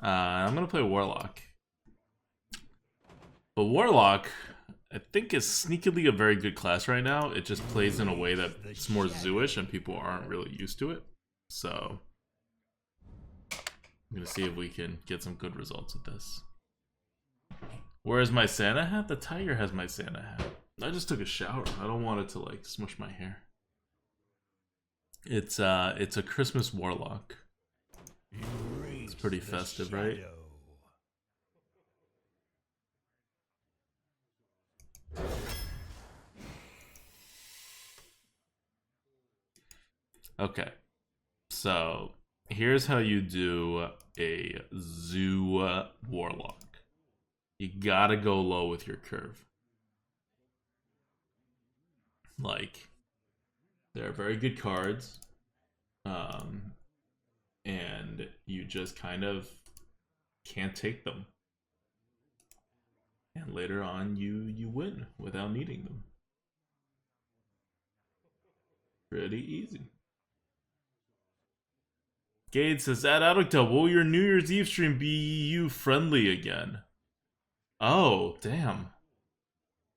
I'm gonna play Warlock. But Warlock, I think, is sneakily a very good class right now. It just plays in a way that's more zoo-ish and people aren't really used to it. So I'm gonna see if we can get some good results with this. Where is my Santa hat? The tiger has my Santa hat. I just took a shower. I don't want it to like smush my hair. It's a Christmas Warlock. It's pretty festive, right? Okay. So, here's how you do a zoo Warlock. You gotta go low with your curve. Like, they're very good cards. And you just kind of can't take them. And later on, you win without needing them. Pretty easy. Gade says, at ADWCTA, will your New Year's Eve stream be EU friendly again? Oh, damn.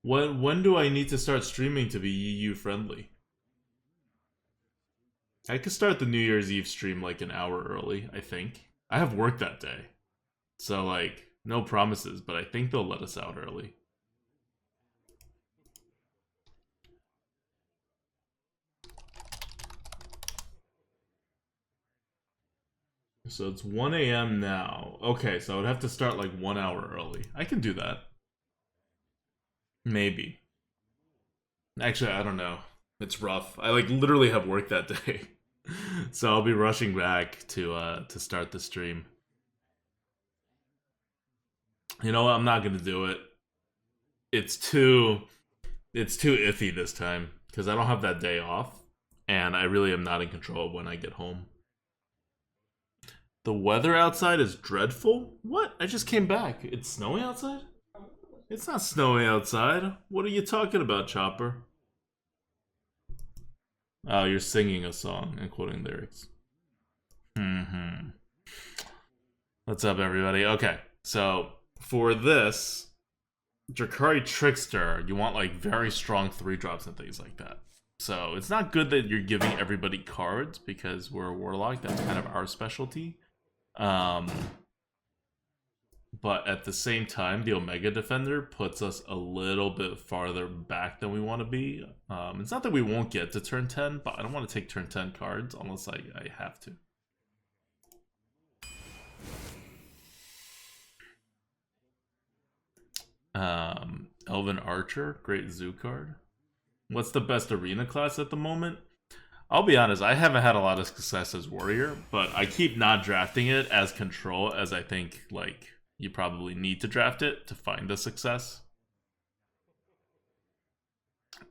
When do I need to start streaming to be EU friendly? I could start the New Year's Eve stream like an hour early, I think. I have work that day. So, like, no promises, but I think they'll let us out early. So it's 1 a.m. now. Okay, so I would have to start like 1 hour early. I can do that. Maybe. Actually, I don't know. It's rough. I like literally have work that day. So I'll be rushing back to start the stream. You know what? I'm not gonna do it. It's too iffy this time because I don't have that day off, and I really am not in control of when I get home. The weather outside is dreadful? What? I just came back. It's snowing outside? It's not snowing outside. What are you talking about, Chopper? Oh, you're singing a song and quoting lyrics. What's up, everybody? Okay, so for this, Drakari Trickster, you want like very strong 3-drops and things like that. So it's not good that you're giving everybody cards because we're a Warlock. That's kind of our specialty. But at the same time, the Omega Defender puts us a little bit farther back than we want to be. It's not that we won't get to turn 10, but I don't want to take turn 10 cards unless I have to. Elven Archer, great zoo card. What's the best arena class at the moment? I'll be honest, I haven't had a lot of success as Warrior, but I keep not drafting it as Control as I think, like, you probably need to draft it to find the success.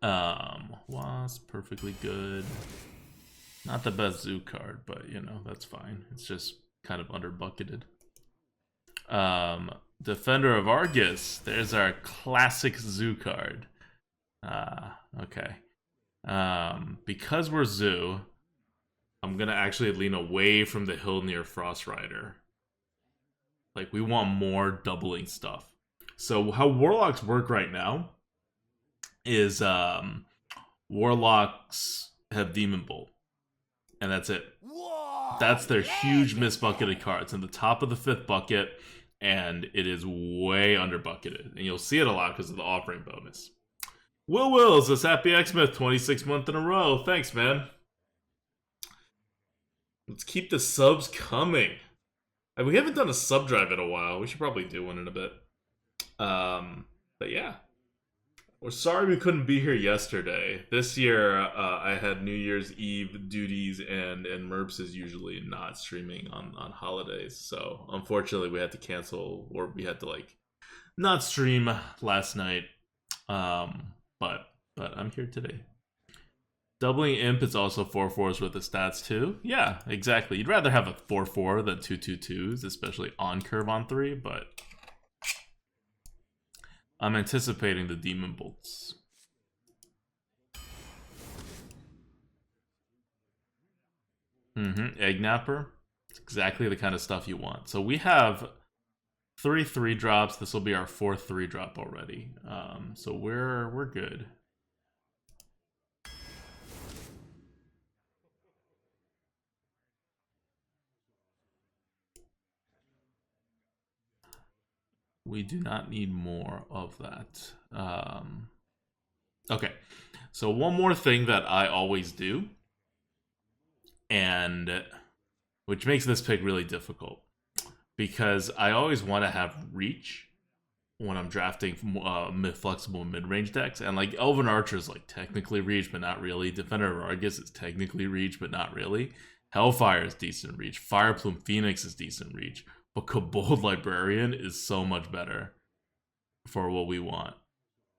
Wasp, perfectly good. Not the best zoo card, but, you know, that's fine. It's just kind of under-bucketed. Defender of Argus. There's our classic zoo card. Okay. Because we're zoo, I'm gonna actually lean away from the hill near Frost Rider. Like, we want more doubling stuff. So how Warlocks work right now is Warlocks have Demonbolt. And that's it. That's their huge misbucketed cards in the top of the 5th bucket, and it is way under bucketed. And you'll see it a lot because of the offering bonus. Will Wills, this Happy Xmas 26 month in a row. Thanks, man. Let's keep the subs coming. We haven't done a sub drive in a while. We should probably do one in a bit. But yeah. We're sorry we couldn't be here yesterday. This year, I had New Year's Eve duties, and Merps is usually not streaming on holidays. So, unfortunately, we had to cancel, or we had to, like, not stream last night. But I'm here today. Doubling Imp is also 4/4s with the stats too. Yeah, exactly. You'd rather have a 4/4 than 2/2/2s, especially on curve on 3, but I'm anticipating the Demonbolts. Egg Napper. It's exactly the kind of stuff you want. So we have 3 3-drops. This will be our 4th 3-drop already. So we're good. We do not need more of that. Okay, so one more thing that I always do, and which makes this pick really difficult, because I always want to have reach when I'm drafting flexible mid-range decks, and like Elven Archer is like technically reach, but not really. Defender of Argus is technically reach, but not really. Hellfire is decent reach. Fireplume Phoenix is decent reach, but Kobold Librarian is so much better for what we want,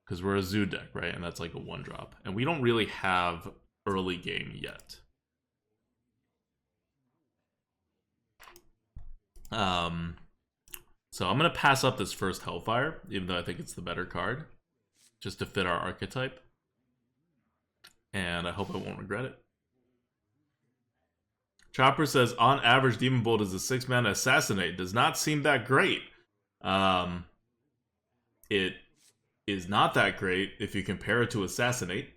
because we're a Zoo deck, right? And that's like a 1-drop, and we don't really have early game yet. So I'm going to pass up this first Hellfire, even though I think it's the better card, just to fit our archetype. And I hope I won't regret it. Chopper says, on average, Demonbolt is a 6-mana assassinate. Does not seem that great. It is not that great if you compare it to Assassinate,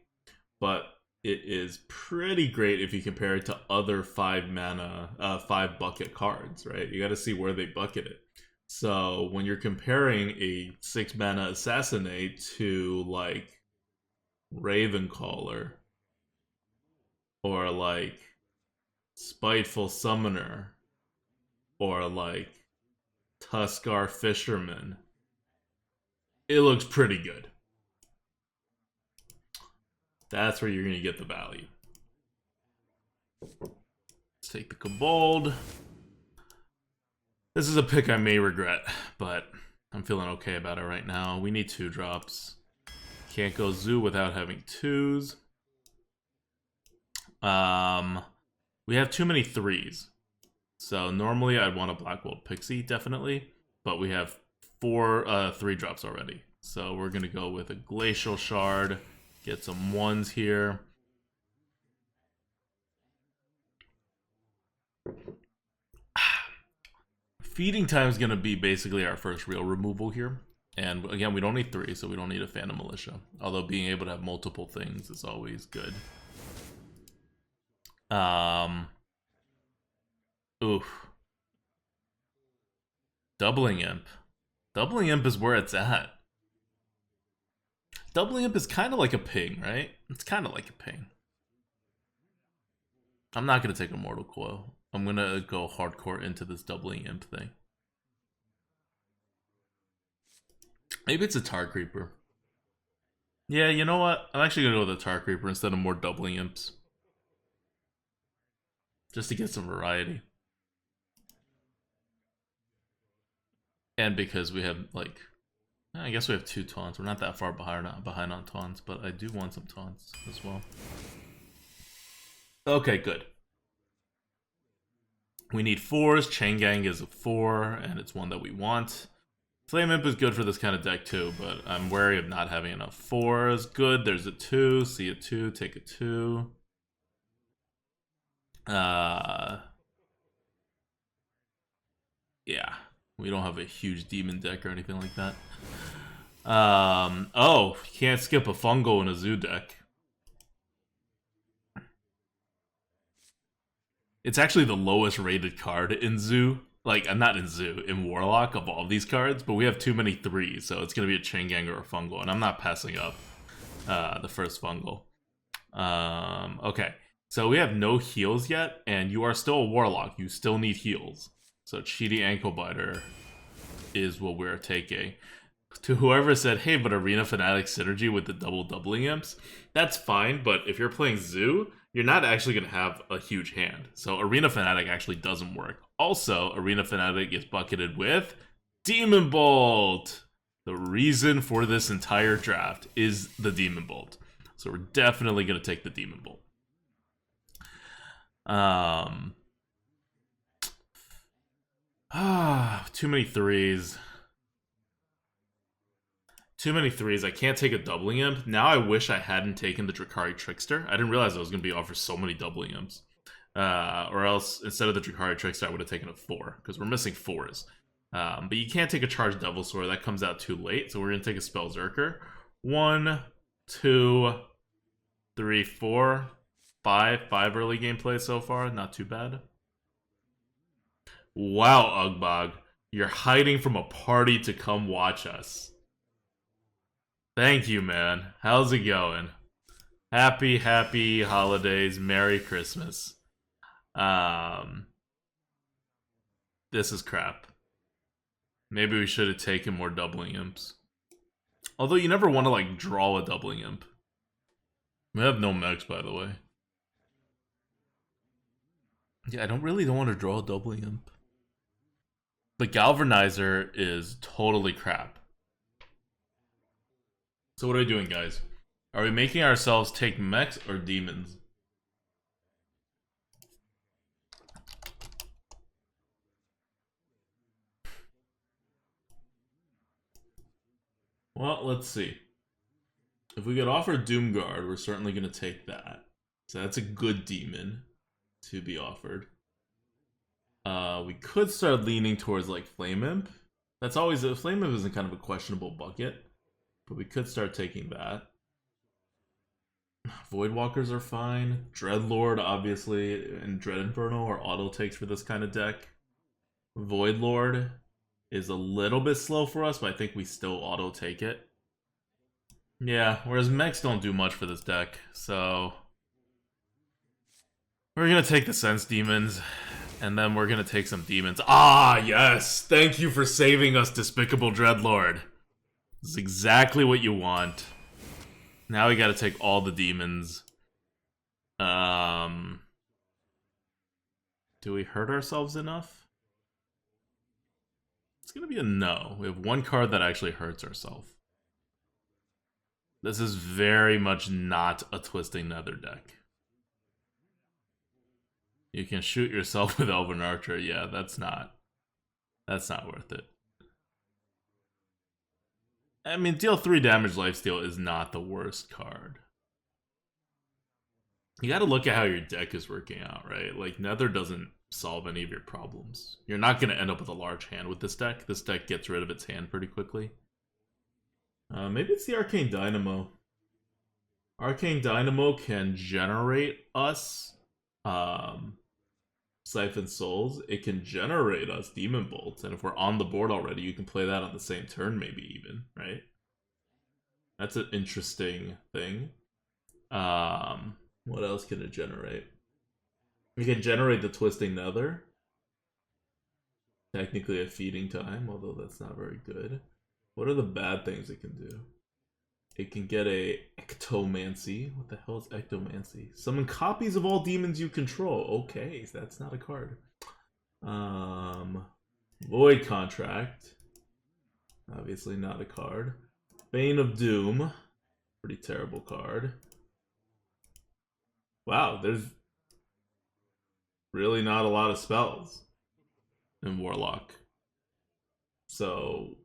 but it is pretty great if you compare it to other 5-mana, 5-bucket cards, right? You got to see where they bucket it. So when you're comparing a 6-mana Assassinate to like Ravencaller or like Spiteful Summoner or like Tuskar Fisherman, it looks pretty good. That's where you're going to get the value. Let's take the Kobold. This is a pick I may regret, but I'm feeling okay about it right now. We need 2-drops. Can't go Zoo without having 2s. We have too many 3s. So normally I'd want a Black Bolt Pixie, definitely. But we have 4 3-drops already. So we're going to go with a Glacial Shard. Get some 1s here. Feeding Time is going to be basically our first real removal here. And again, we don't need 3, so we don't need a Phantom Militia. Although being able to have multiple things is always good. Oof. Doubling Imp. Doubling Imp is where it's at. Doubling Imp is kind of like a ping, right? It's kind of like a ping. I'm not going to take a Mortal Coil. I'm going to go hardcore into this Doubling Imp thing. Maybe it's a Tar Creeper. Yeah, you know what? I'm actually going to go with a Tar Creeper instead of more Doubling Imps. Just to get some variety. And because we have, like, I guess we have 2 taunts. We're not that far behind on taunts, but I do want some taunts as well. Okay, good. We need 4s. Chain Gang is a 4, and it's one that we want. Flame Imp is good for this kind of deck too, but I'm wary of not having enough 4s. Good, there's a 2. See a 2, take a 2. Yeah. We don't have a huge demon deck or anything like that. Oh, you can't skip a fungal in a Zoo deck. It's actually the lowest rated card in Zoo. Like, not in Zoo, in Warlock of all these cards, but we have too many 3s, so it's going to be a Chain Gang or a fungal, and I'm not passing up the first fungal. Okay, so we have no heals yet, and you are still a Warlock. You still need heals. So Cheaty Ankle Biter is what we're taking. To whoever said, hey, but Arena Fanatic synergy with the doubling imps, that's fine, but if you're playing Zoo, you're not actually going to have a huge hand. So Arena Fanatic actually doesn't work. Also, Arena Fanatic is bucketed with Demonbolt. The reason for this entire draft is the Demonbolt. So we're definitely going to take the Demonbolt. Too many 3s. Too many 3s. I can't take a doubling imp. Now I wish I hadn't taken the Drakari Trickster. I didn't realize I was going to be offered so many doubling imps. Or else, instead of the Dracari Trickster, I would have taken a 4, because we're missing 4s. But you can't take a Charged Devil Sword, that comes out too late, so we're going to take a Spell Zerker. 1, 2, 3, 4, 5. 5 early gameplay so far, not too bad. Wow, Ugbog. You're hiding from a party to come watch us. Thank you, man. How's it going? Happy holidays. Merry Christmas. This is crap. Maybe we should have taken more Doubling Imps. Although you never want to, like, draw a Doubling Imp. We have no mechs, by the way. Yeah, I don't want to draw a Doubling Imp. The Galvanizer is totally crap. So what are we doing, guys? Are we making ourselves take mechs or demons? Well, let's see. If we get offered Doomguard, we're certainly going to take that. So that's a good demon to be offered. We could start leaning towards, like, Flame Imp. That's always... Flame Imp isn't kind of a questionable bucket. But we could start taking that. Voidwalkers are fine. Dreadlord, obviously, and Dread Inferno are auto takes for this kind of deck. Voidlord is a little bit slow for us, but I think we still auto take it. Yeah, whereas mechs don't do much for this deck, so... We're gonna take the Sense Demons, and then we're gonna take some demons. Ah, yes! Thank you for saving us, Despicable Dreadlord. This is exactly what you want. Now we gotta take all the demons. Do we hurt ourselves enough? It's gonna be a no. We have one card that actually hurts ourselves. This is very much not a Twisting Nether deck. You can shoot yourself with Elven Archer. Yeah, that's not worth it. I mean, deal 3 damage lifesteal is not the worst card. You gotta look at how your deck is working out, right? Like, Nether doesn't solve any of your problems. You're not gonna end up with a large hand with this deck. This deck gets rid of its hand pretty quickly. Maybe it's the Arcane Dynamo. Arcane Dynamo can generate us Siphon Souls. It can generate us Demonbolt, and if we're on the board already, you can play that on the same turn, maybe even, right? That's an interesting thing. What else can it generate? We can generate the Twisting Nether. Technically a Feeding Time, although that's not very good. What are the bad things it can do? It can get a Ectomancy. What the hell is Ectomancy? Summon copies of all demons you control. Okay, so that's not a card. Void Contract. Obviously not a card. Bane of Doom. Pretty terrible card. Wow, there's really not a lot of spells in Warlock. So,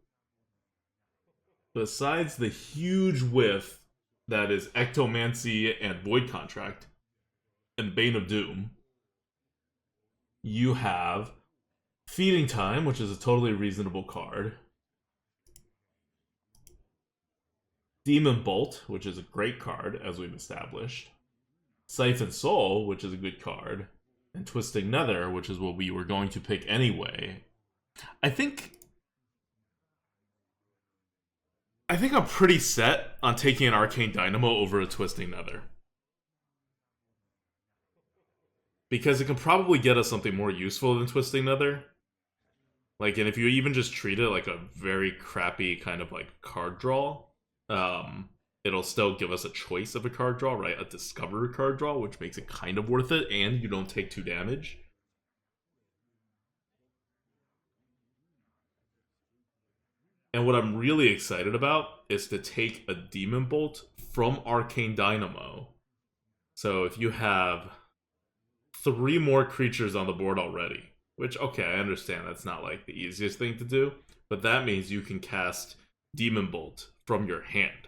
besides the huge whiff that is Ectomancy and Void Contract and Bane of Doom, you have Feeding Time, which is a totally reasonable card. Demonbolt, which is a great card, as we've established. Siphon Soul, which is a good card. And Twisting Nether, which is what we were going to pick anyway. I think I'm pretty set on taking an Arcane Dynamo over a Twisting Nether. Because it can probably get us something more useful than Twisting Nether. Like, and if you even just treat it like a very crappy kind of like card draw, it'll still give us a choice of a card draw, right? A Discover card draw, which makes it kind of worth it, and you don't take 2 damage. And what I'm really excited about is to take a Demonbolt from Arcane Dynamo. So if you have 3 more creatures on the board already, which, okay, I understand that's not like the easiest thing to do, but that means you can cast Demonbolt from your hand.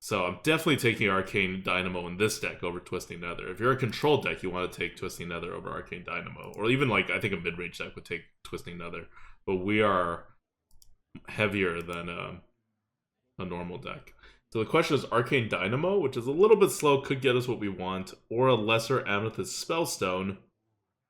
So I'm definitely taking Arcane Dynamo in this deck over Twisting Nether. If you're a control deck, you want to take Twisting Nether over Arcane Dynamo. Or even, like, I think a mid-range deck would take Twisting Nether. But we are heavier than a normal deck. So the question is Arcane Dynamo, which is a little bit slow, could get us what we want, or a lesser Amethyst Spellstone,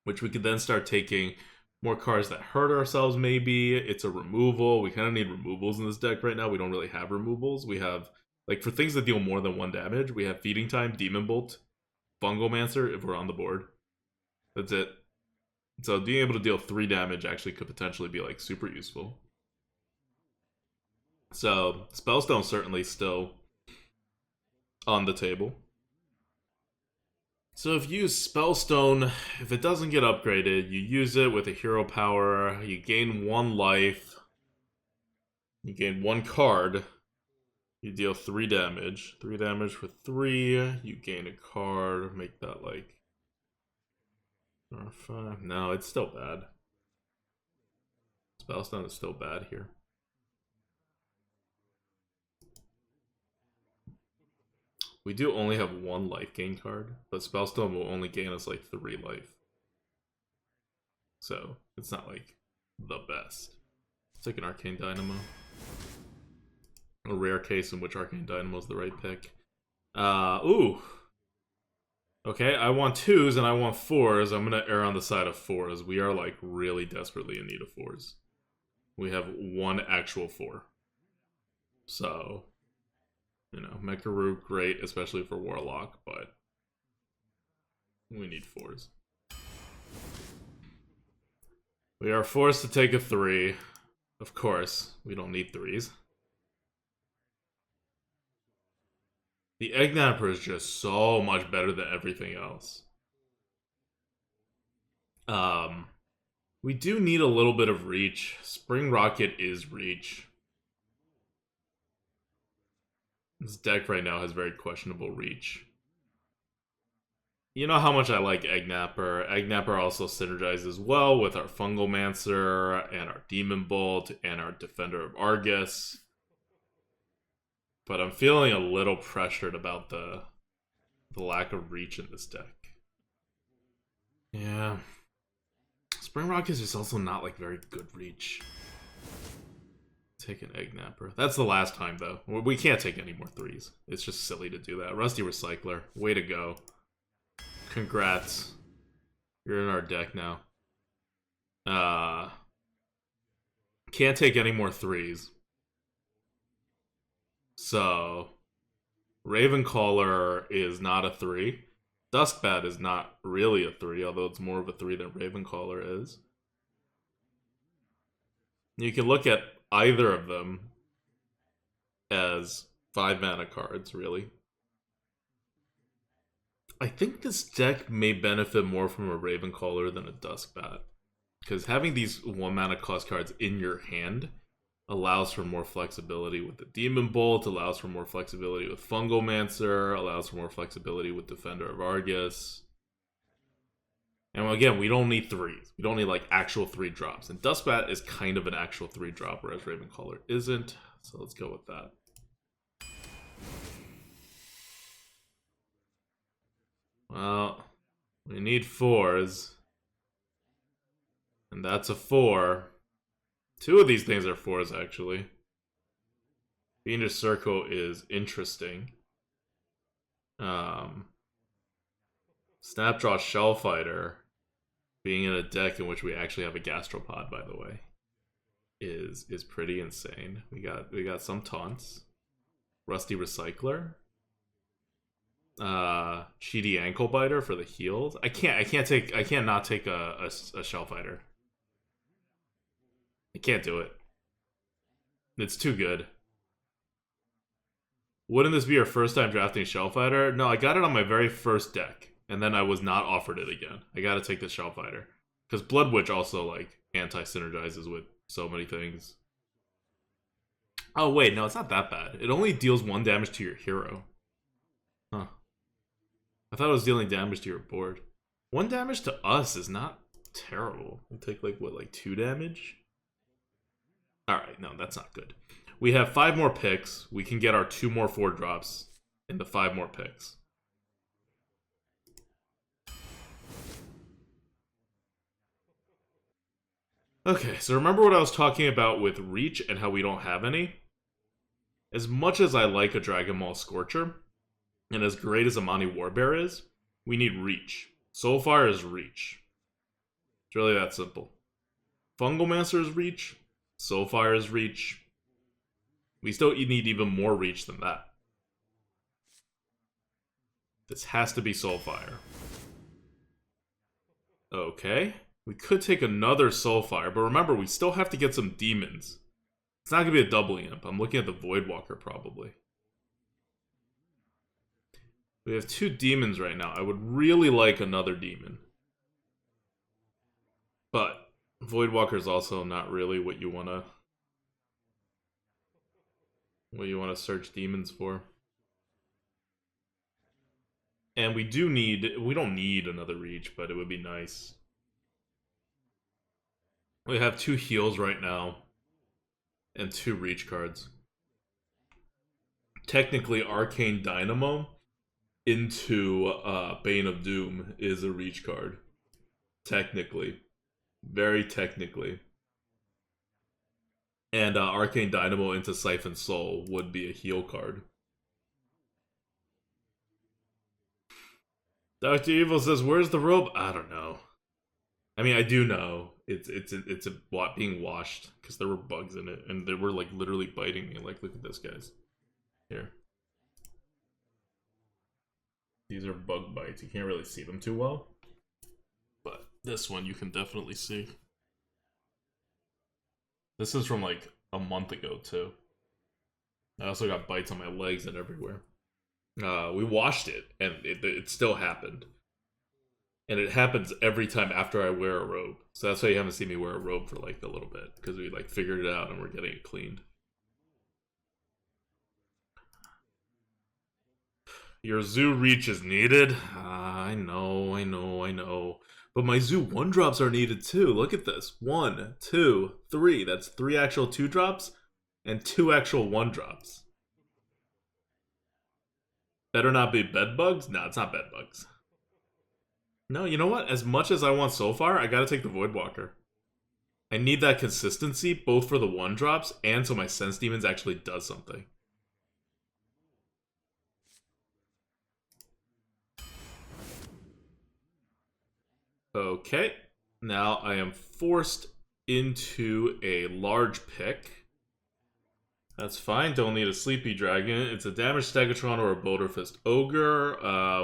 which we could then start taking more cards that hurt ourselves maybe. It's a removal. We kind of need removals in this deck right now. We don't really have removals. We have, like, for things that deal more than 1 damage, we have Feeding Time, Demonbolt, Fungomancer if we're on the board. That's it. So being able to deal 3 damage actually could potentially be, like, super useful. So, Spellstone certainly still on the table. So if you use Spellstone, if it doesn't get upgraded, you use it with a hero power, you gain 1 life, you gain 1 card, you deal 3 damage. 3 damage for 3, you gain a card, make that like... R5. No, it's still bad. Spellstone is still bad here. We do only have 1 life gain card, but Spellstone will only gain us like 3 life. So, it's not like the best. Let's take an Arcane Dynamo. A rare case in which Arcane Dynamo is the right pick. Ooh. Okay, I want 2s and I want 4s. I'm gonna err on the side of 4s. We are like really desperately in need of 4s. We have 1 actual 4. So... You know, Mekaru, great, especially for Warlock, but we need 4s. We are forced to take a 3. Of course, we don't need 3s. The Egg Napper is just so much better than everything else. We do need a little bit of reach. Spring Rocket is reach. This deck right now has very questionable reach. You know how much I like Egg Napper. Egg Napper also synergizes well with our Fungomancer and our Demonbolt and our Defender of Argus. But I'm feeling a little pressured about the lack of reach in this deck. Yeah. Spring Rocket is also not like very good reach. Take an Egg Napper. That's the last time, though. We can't take any more 3s. It's just silly to do that. Rusty Recycler. Way to go. Congrats. You're in our deck now. Can't take any more 3s. So... Ravencaller is not a 3. Duskbat is not really a 3, although it's more of a 3 than Ravencaller is. You can look at either of them as 5 mana cards, really. I think this deck may benefit more from a Ravencaller than a Duskbat. Because having these 1 mana cost cards in your hand allows for more flexibility with the Demonbolt, allows for more flexibility with Fungomancer, allows for more flexibility with Defender of Argus. And again, we don't need 3s. We don't need like actual 3 drops. And Duskbat is kind of an actual 3 drop, whereas Ravencaller isn't. So let's go with that. Well, we need 4s. And that's a 4. 2 of these things are 4s, actually. Fiendish Circle is interesting. Snapdraw Shellfighter, being in a deck in which we actually have a Gastropod, by the way, is pretty insane. We got some taunts. Rusty Recycler. Cheaty Ankle Biter for the heals. I can't not take a Shellfighter. I can't do it. It's too good. Wouldn't this be your first time drafting Shellfighter? No, I got it on my very first deck. And then I was not offered it again. I gotta take the Shellfighter. Because Blood Witch also, like, anti-synergizes with so many things. Oh, wait, no, it's not that bad. It only deals 1 damage to your hero. Huh. I thought it was dealing damage to your board. 1 damage to us is not terrible. We take, like, what, like 2 damage? Alright, no, that's not good. We have 5 more picks. We can get our 2 more 4-drops into 5 more picks. Okay, so remember what I was talking about with Reach and how we don't have any? As much as I like a Dragon Maul Scorcher, and as great as Amani Warbear is, we need Reach. Soulfire is Reach. It's really that simple. Fungalmancer is Reach. Soulfire is Reach. We still need even more Reach than that. This has to be Soulfire. Okay. We could take another Soulfire, but remember, we still have to get some demons. It's not going to be a double imp. I'm looking at the Voidwalker, probably. We have 2 demons right now. I would really like another demon. But Voidwalker is also not really what you want to search demons for. And we don't need another Reach, but it would be nice. We have 2 heals right now and 2 Reach cards. Technically, Arcane Dynamo into Bane of Doom is a Reach card. Technically. Very technically. And Arcane Dynamo into Siphon Soul would be a heal card. Dr. Evil says, where's the rope? I don't know. I mean, I do know. It's being washed because there were bugs in it, and they were like literally biting me. Like, look at this, guys. Here. These are bug bites. You can't really see them too well, but this one you can definitely see. This is from like a month ago too. I also got bites on my legs and everywhere. We washed it, and it still happened. And it happens every time after I wear a robe. So that's why you haven't seen me wear a robe for like a little bit. Because we like figured it out and we're getting it cleaned. Your zoo reach is needed? I know. But my zoo 1-drops are needed too. Look at this. 1, 2, 3. That's 3 actual 2-drops and 2 actual 1-drops. Better not be bed bugs? No, it's not bed bugs. No, you know what? As much as I want Soulfire, I gotta take the Voidwalker. I need that consistency, both for the 1-drops and so my Sense Demons actually does something. Okay, now I am forced into a large pick. That's fine, don't need a Sleepy Dragon. It's a Damaged Stegatron or a Boulderfist Ogre.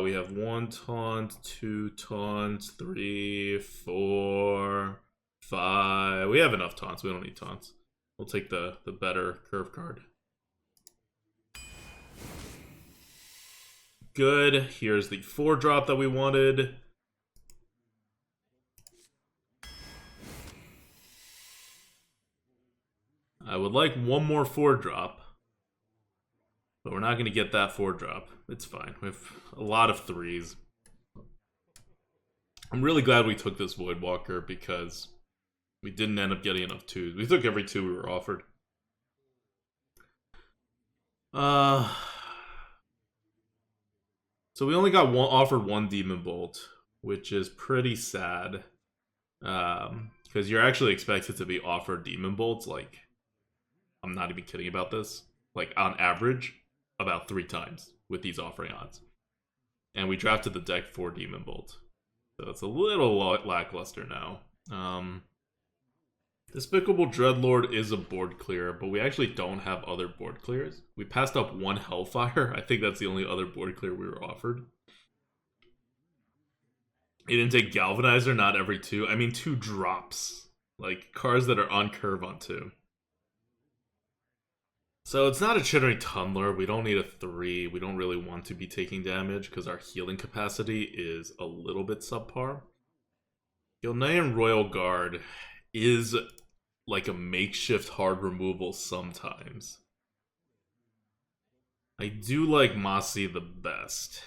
We have 1 taunt, 2 taunts, 3, 4, 5. We have enough taunts, we don't need taunts. We'll take the better curve card. Good, here's the 4-drop that we wanted. I would like one more 4-drop, but we're not going to get that 4-drop. It's fine. We have a lot of 3s. I'm really glad we took this Voidwalker because we didn't end up getting enough 2s. We took every 2 we were offered. So we only got offered 1 Demonbolt, which is pretty sad. Because you're actually expected to be offered Demonbolts, like, I'm not even kidding about this. Like, on average, about 3 times with these offering odds. And we drafted the deck for Demonbolt. So it's a little lackluster now. Despicable Dreadlord is a board clear, but we actually don't have other board clears. We passed up 1 Hellfire. I think that's the only other board clear we were offered. You didn't take Galvanizer, not every 2. I mean, 2 drops. Like, cards that are on curve on 2. So it's not a Chittering Tunneler. We don't need a 3. We don't really want to be taking damage because our healing capacity is a little bit subpar. Gilnean Royal Guard is like a makeshift hard removal sometimes. I do like Mossy the best.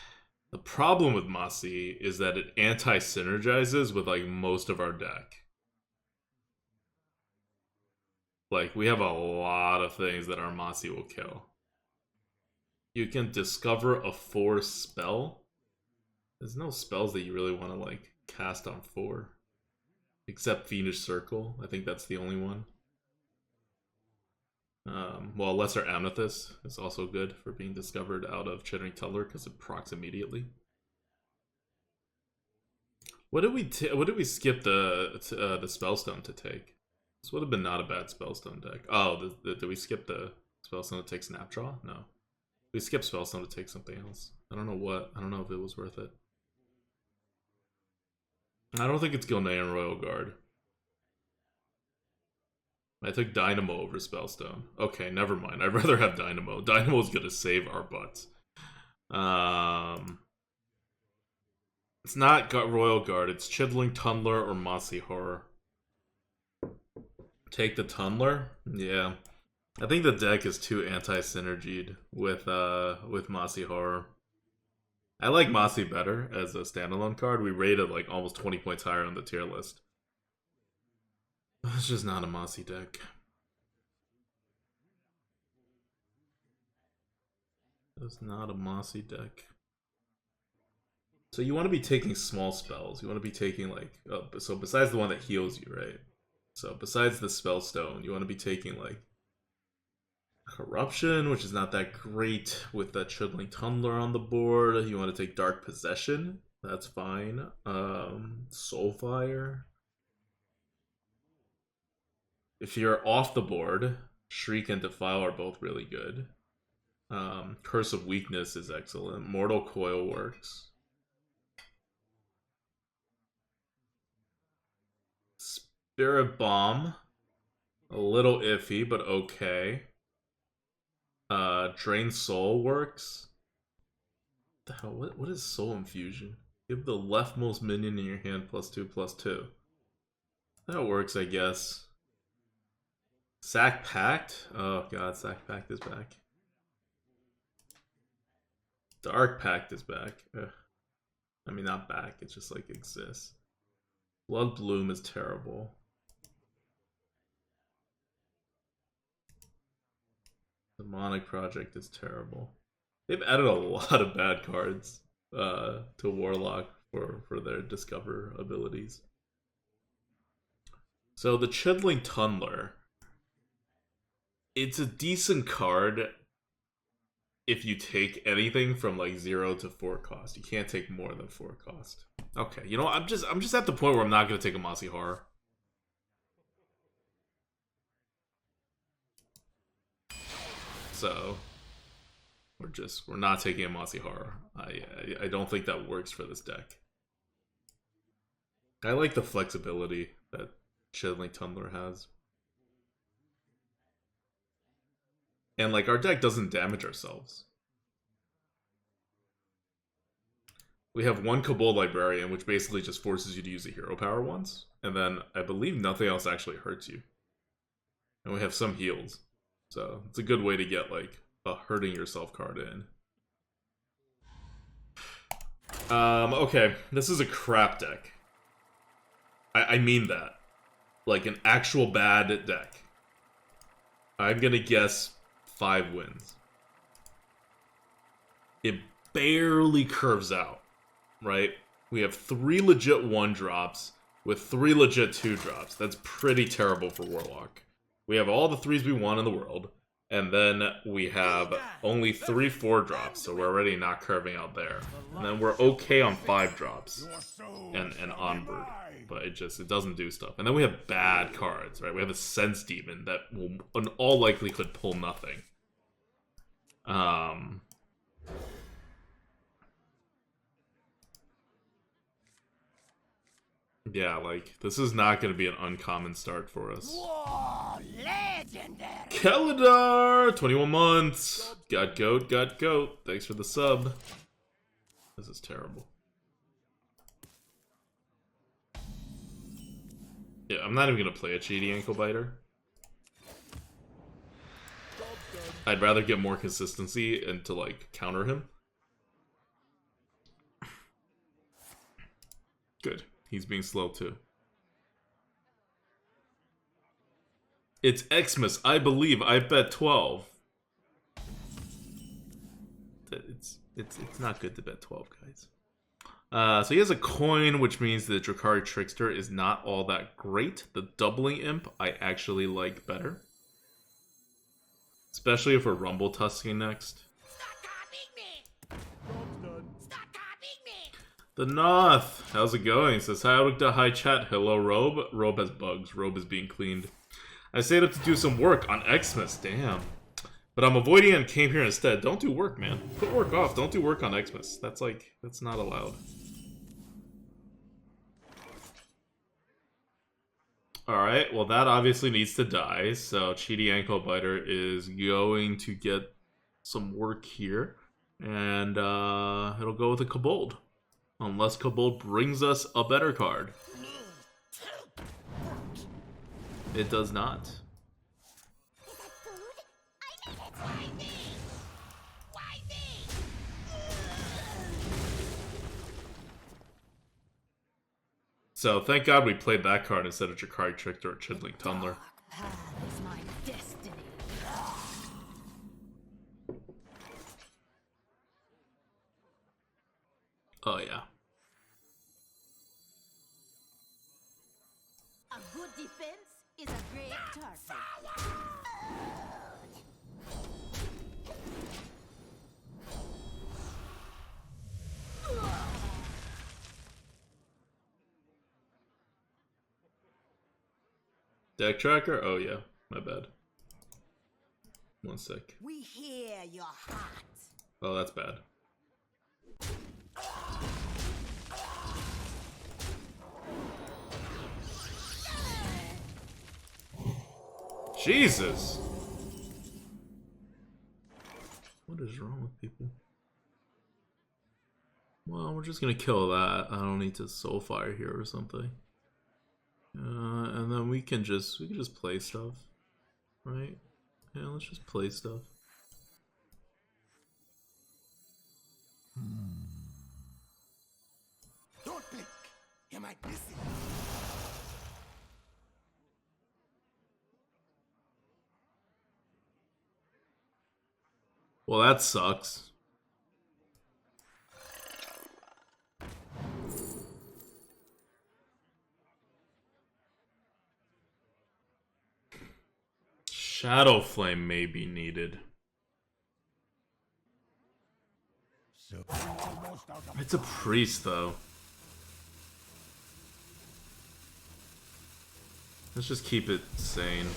The problem with Mossy is that it anti-synergizes with like most of our deck. Like, we have a lot of things that our Mossy will kill. You can discover a 4 spell. There's no spells that you really want to, like, cast on 4. Except Fiendish Circle. I think that's the only one. Well, Lesser Amethyst is also good for being discovered out of Chittering Tumbler because it procs immediately. What did we skip the Spellstone to take? This would have been not a bad Spellstone deck. Oh, did we skip the Spellstone to take Snapdraw? No. We skipped Spellstone to take something else. I don't know what. I don't know if it was worth it. I don't think it's Gilnean Royal Guard. I took Dynamo over Spellstone. Okay, never mind. I'd rather have Dynamo. Dynamo's gonna save our butts. It's not Royal Guard. It's Chidling Tumbler or Mossy Horror. Take the Tumbler? Yeah. I think the deck is too anti-synergied with Mossy Horror. I like Mossy better as a standalone card. We rated like almost 20 points higher on the tier list. It's just not a Mossy deck. It's not a Mossy deck. So you want to be taking small spells. You want to be taking like... so besides the one that heals you, right? So besides the Spellstone, you want to be taking like... Corruption, which is not that great with that Chidling Tumbler on the board. You want to take Dark Possession. That's fine. Soulfire. If you're off the board, Shriek and Defile are both really good. Curse of Weakness is excellent. Mortal Coil works. Spirit Bomb. A little iffy, but okay. Drain Soul works. The hell? What is Soul Infusion? Give the leftmost minion in your hand +2/+2. That works, I guess. Sack Pact? Oh god, Sack Pact is back. Dark Pact is back. Ugh. I mean, not back, it just like exists. Blood Bloom is terrible. Demonic Project is terrible. They've added a lot of bad cards to Warlock for their Discover abilities. So the Chidling Tumbler, it's a decent card if you take anything from like 0 to 4 cost. You can't take more than 4 cost. Okay, you know, I'm just at the point where I'm not gonna take a Mossy Horror. So we're not taking a Mossy Horror. I don't think that works for this deck. I like the flexibility that Chidling Tumbler has. And like our deck doesn't damage ourselves. We have one Kobold Librarian, which basically just forces you to use a hero power once, and then I believe nothing else actually hurts you. And we have some heals. So it's a good way to get like a hurting yourself card in. Okay, this is a crap deck. I mean that. Like an actual bad deck. I'm gonna guess 5 wins. It barely curves out, right? We have 3 legit 1-drops with 3 legit 2-drops. That's pretty terrible for Warlock. We have all the 3s we want in the world, and then we have only 3 4-drops, so we're already not curving out there. And then we're okay on 5-drops and onward, but it doesn't do stuff. And then we have bad cards, right? We have a Sense Demon that will, in all likelihood, pull nothing. Yeah, like, this is not going to be an uncommon start for us. Whoa, legendary. Kaladar! 21 months! Got goat. Thanks for the sub. This is terrible. Yeah, I'm not even going to play a cheaty Ankle Biter. I'd rather get more consistency and to, like, counter him. Good. He's being slow, too. It's Xmas, I believe. I bet 12. It's not good to bet 12, guys. So he has a coin, which means the Drakari Trickster is not all that great. The Doubling Imp I actually like better. Especially if we're Rumble Tusking next. Stop copying me! Stop copying me! The Noth! How's it going? Says, hi, looked at hi chat. Hello, Robe. Robe has bugs. Robe is being cleaned. I stayed up to do some work on Xmas. Damn. But I'm avoiding it and came here instead. Don't do work, man. Put work off. Don't do work on Xmas. That's not allowed. Alright, well that obviously needs to die, so Cheaty Ankle Biter is going to get some work here. And it'll go with a Kobold. Unless Kobold brings us a better card. It does not. Is that food? I need it! Why me? Why me? So thank God we played that card instead of Drakari Trickster or Chidling Tumbler. Path is my destiny. Oh yeah. A good defense is a great target. Deck tracker? Oh yeah, my bad. One sec. We hear your heart. Oh, that's bad. Jesus! What is wrong with people? Well, we're just gonna kill that. I don't need to Soulfire here or something. And then we can just play stuff, right? Yeah, let's just play stuff. Don't blink. You might miss it. Well, that sucks. Shadow Flame may be needed. It's a priest, though. Let's just keep it sane.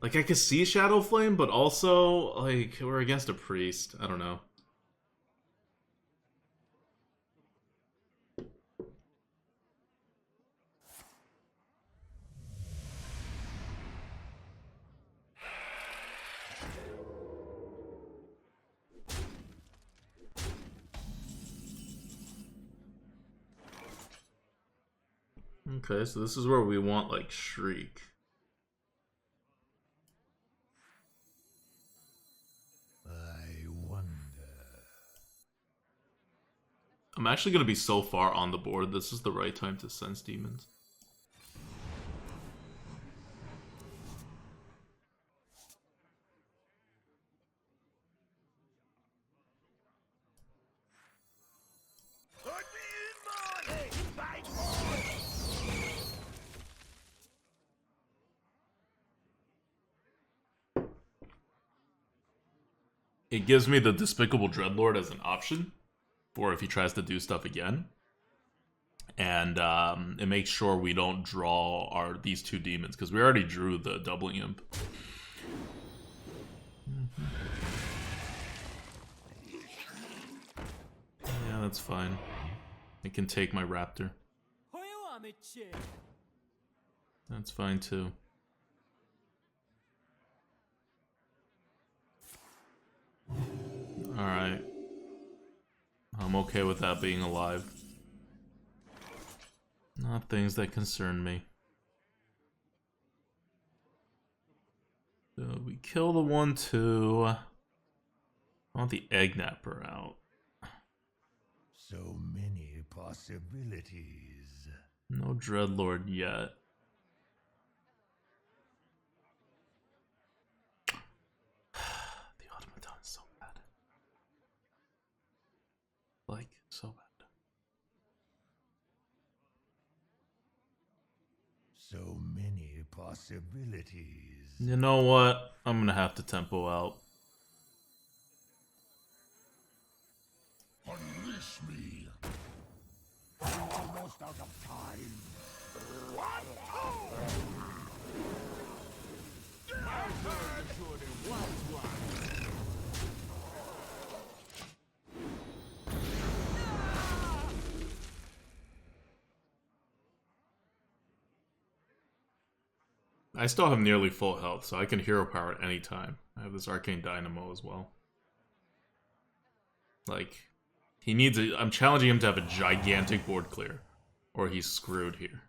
Like, I could see Shadow Flame, but also, like, we're against a priest. I don't know. Okay, so this is where we want, like, Shriek. I wonder. I'm actually going to be so far on the board, this is the right time to sense demons. It gives me the Despicable Dreadlord as an option for if he tries to do stuff again. And it makes sure we don't draw these two demons, because we already drew the Doubling Imp. Yeah, that's fine. I can take my Raptor. That's fine too. Alright. I'm okay with that being alive. Not things that concern me. So we kill the 1/2. I want the Egg Napper out. So many possibilities. No Dreadlord yet. The automaton is so bad. Like, so bad. So many possibilities. You know what? I'm gonna have to tempo out. Unleash me. I'm almost out of time. I still have nearly full health, so I can hero power at any time. I have this arcane dynamo as well. Like, he needs a... I'm challenging him to have a gigantic board clear, or he's screwed here.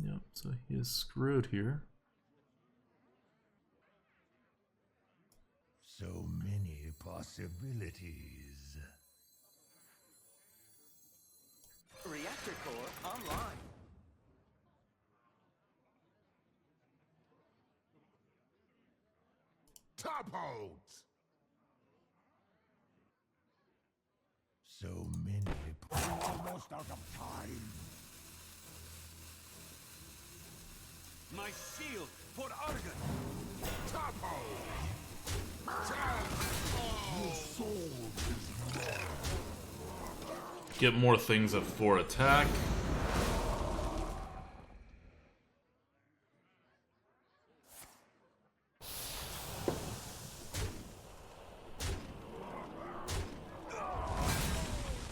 Yep, so he is screwed here. So many possibilities. Reactor core online. Top holds. So many. Almost out of time. My shield for Argon. Top hold. Your soul is mine. Get more things at 4 attack.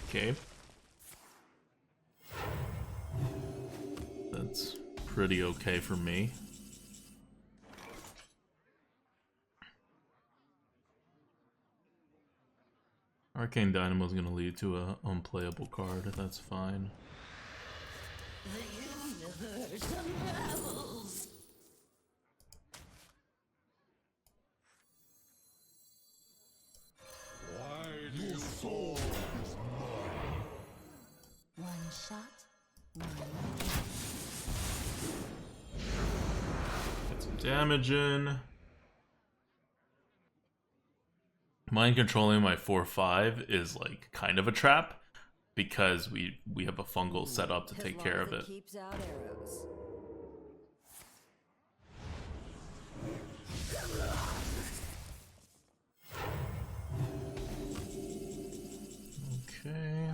Okay. That's pretty okay for me. Arcane Dynamo is going to lead to an unplayable card. That's fine. The universe unravels. Your soul is mine. One shot, one kill. Get some damage in. Mind controlling my 4/5 is like kind of a trap because we have a fungal set up to As take long care as of it. Keeps out arrows. Okay.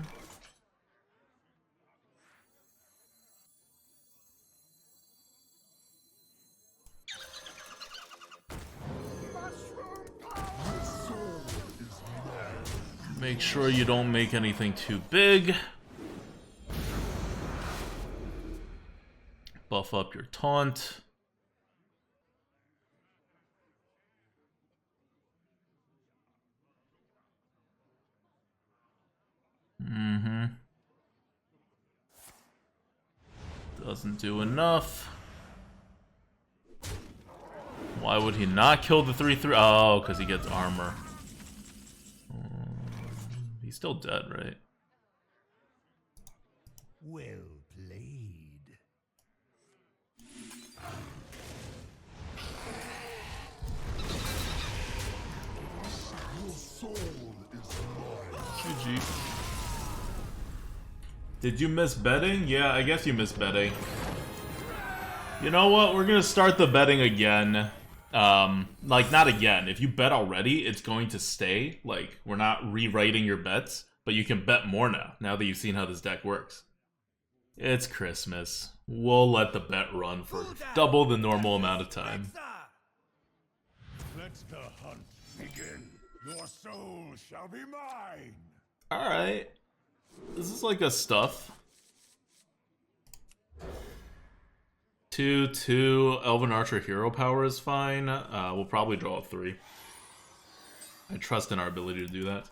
Make sure you don't make anything too big. Buff up your taunt. Doesn't do enough. Why would he not kill the 3/3? Oh, because he gets armor. He's still dead, right? Well played. Your soul is mine. GG. Did you miss betting? Yeah, I guess you missed betting. You know what? We're gonna start the betting again. Like, not again. If you bet already, it's going to stay. Like, we're not rewriting your bets, but you can bet more now that you've seen how this deck works. It's Christmas. We'll let the bet run for double the normal amount of time. Let the hunt begin. Your soul shall be mine. Alright. This is like a stuff. 2/2 Elven Archer hero power is fine. We'll probably draw a 3. I trust in our ability to do that.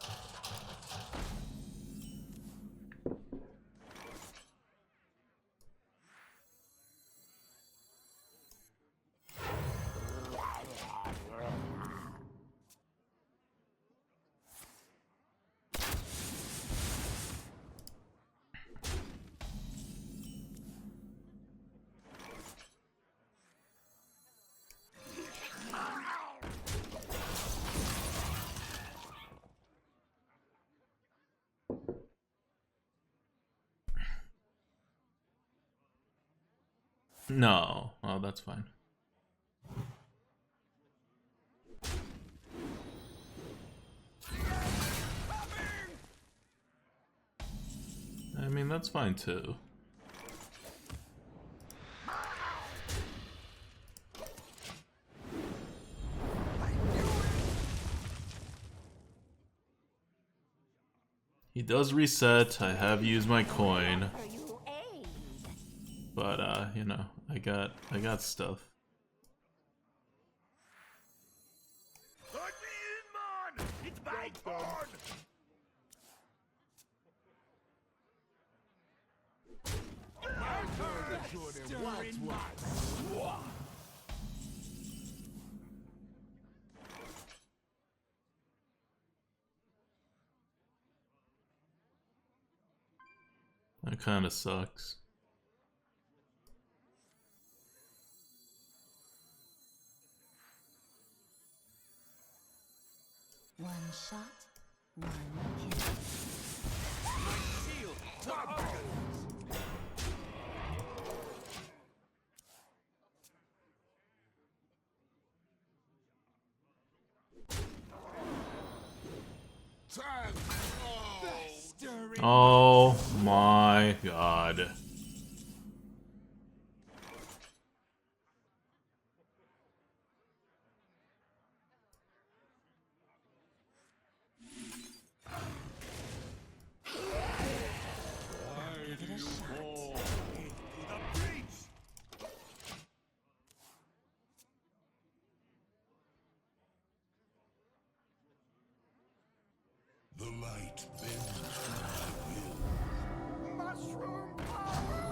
No. Oh, that's fine. I mean, that's fine too. He does reset. I have used my coin. For you aid. But you know, I got stuff. Let me in, man! It's my turn! That kind of sucks. One shot, one kill. My shield for Argus! Oh my god. Give it a shot. Into the breach! The light bends to my will. Mushroom power!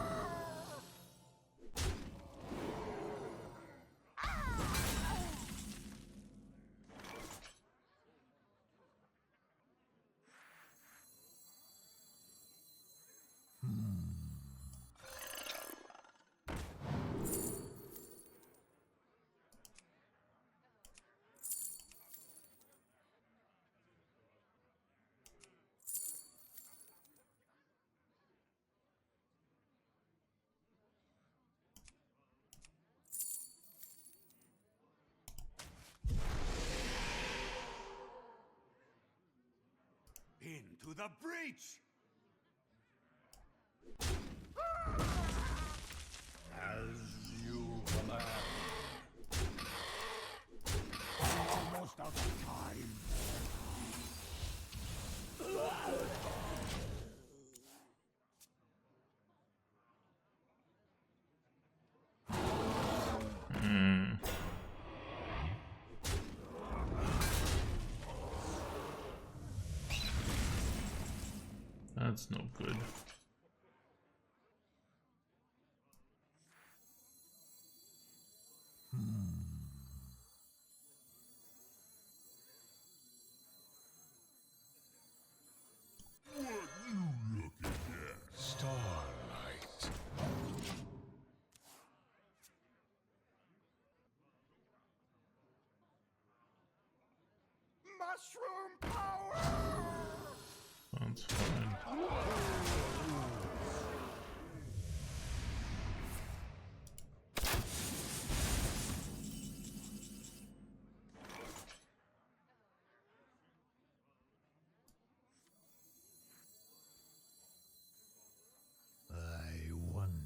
Into the breach! As you command. Almost out of time. That's no good. What you looking at? Starlight. Mushroom power! That's fine. I wonder.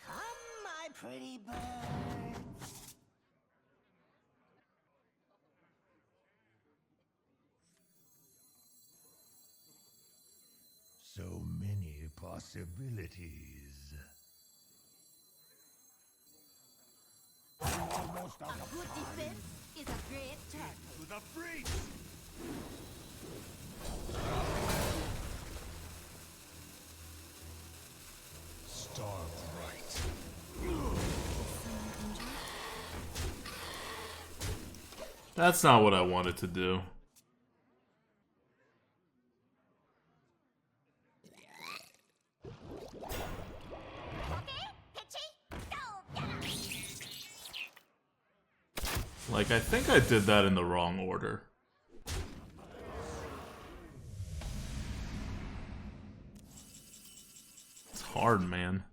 Come, my pretty bird. So many possibilities. Almost A out of good time. defense is a great target. To the breach! Starlight. That's not what I wanted to do. Okay, Pitchy, go get 'em. Like, I think I did that in the wrong order. It's hard, man.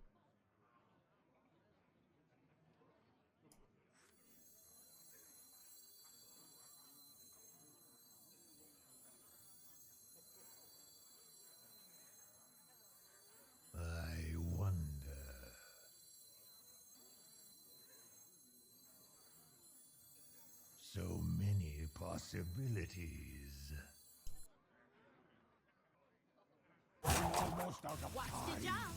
possibilities. Almost out of Watch the time. jump.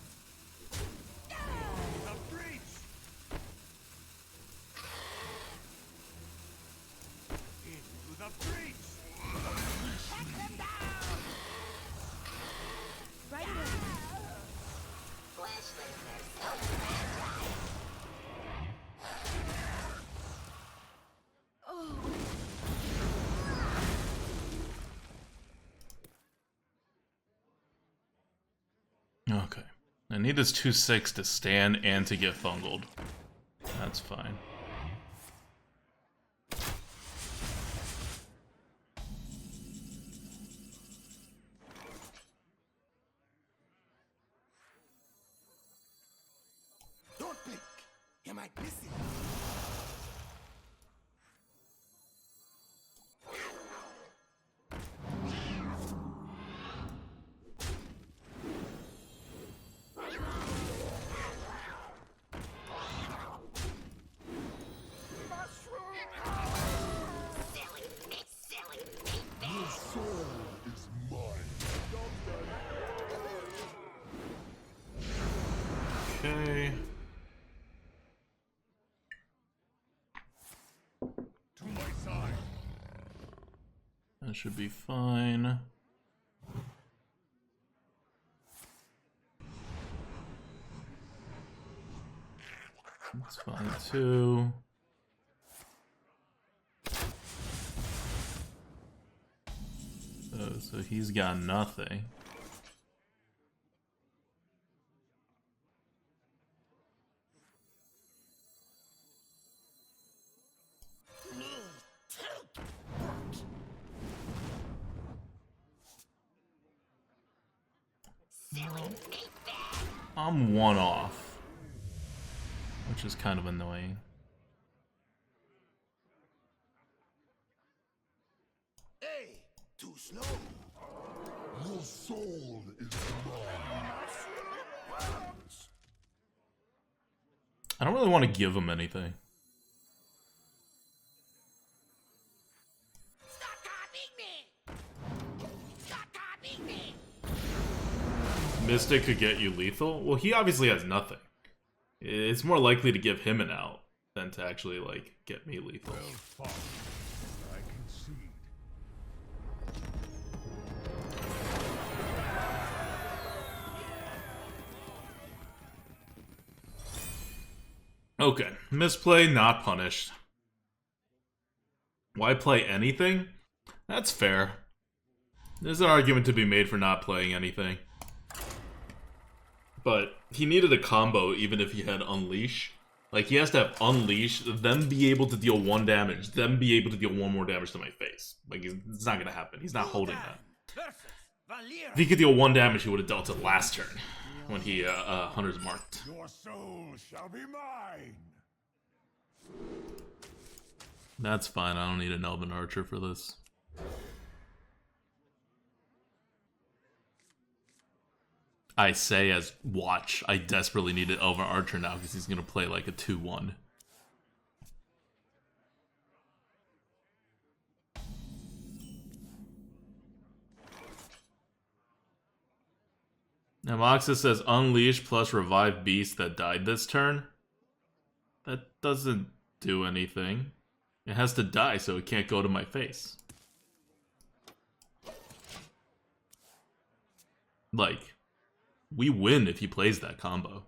The breach! Into the breach! Cut them down! Right away. Flashlings are so fragile. Oh. Okay. I need this 2/6 to stand and to get fungled. That's fine. Don't blink. You might miss it. Silly meat bag. Soul is mine. Okay. To my side. That should be fine. That's fine too. So he's got nothing. Silly meat bag. I'm one off, which is kind of annoying. Hey, too slow. Your soul is mine. I don't really want to give him anything. Stop copying me! Stop copying me! Mystic could get you lethal. Well, he obviously has nothing. It's more likely to give him an out than to actually, like, get me lethal. Well fought. I concede. Okay, misplay, not punished. Why play anything? That's fair. There's an argument to be made for not playing anything. But he needed a combo even if he had Unleash. Like, he has to have Unleash, then be able to deal 1 damage, then be able to deal 1 more damage to my face. Like, it's not gonna happen. He's not holding that. Versus Valeera. If he could deal 1 damage, he would have dealt it last turn. When he, Hunter's Marked. Your soul shall be mine. That's fine, I don't need an Elven Archer for this. I say as watch, I desperately need an Elven Archer now because he's gonna play like a 2-1. Now Moxa says Unleash plus Revive Beast that died this turn. That doesn't do anything. It has to die so it can't go to my face. Like, we win if he plays that combo.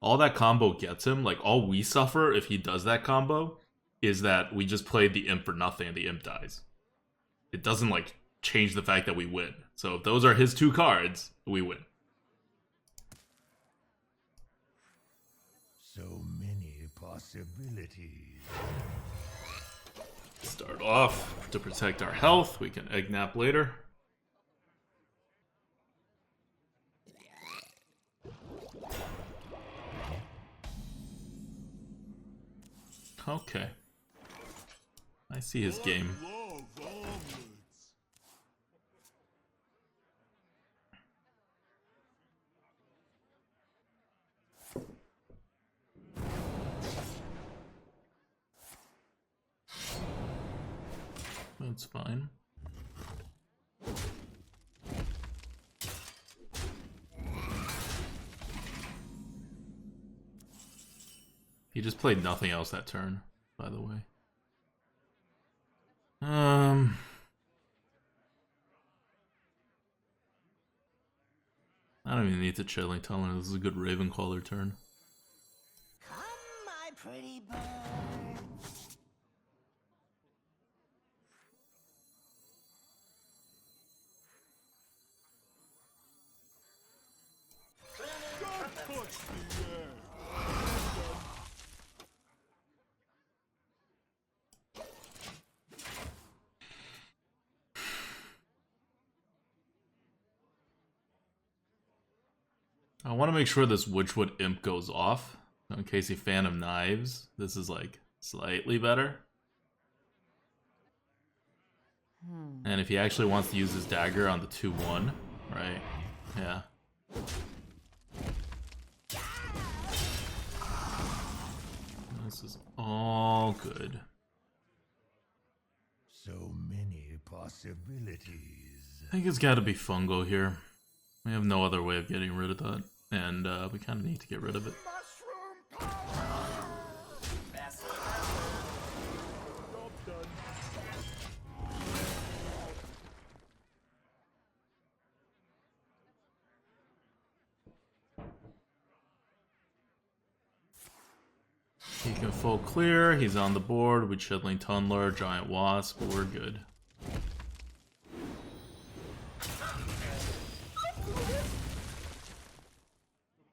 All that combo gets him, like, all we suffer if he does that combo is that we just played the Imp for nothing and the Imp dies. It doesn't, like, change the fact that we win. So if those are his 2 cards, we win. So many possibilities. Start off to protect our health. We can egg nap later. Okay. I see his game. Love omelets. That's fine. He just played nothing else that turn, by the way. I don't even need to Chilling Tunnel. This is a good Ravencaller turn. Come, my pretty bird. Don't touch the air. I want to make sure this Witchwood Imp goes off. In case he Phantom Knives, this is like slightly better. And if he actually wants to use his dagger on the 2-1, right? Yeah. This is all good. So many possibilities. I think it's got to be Fungo here. We have no other way of getting rid of that. And we kind of need to get rid of it. Mushroom power. Job done. He can full clear. He's on the board with Chilling Tunnel, Giant Wasp. We're good.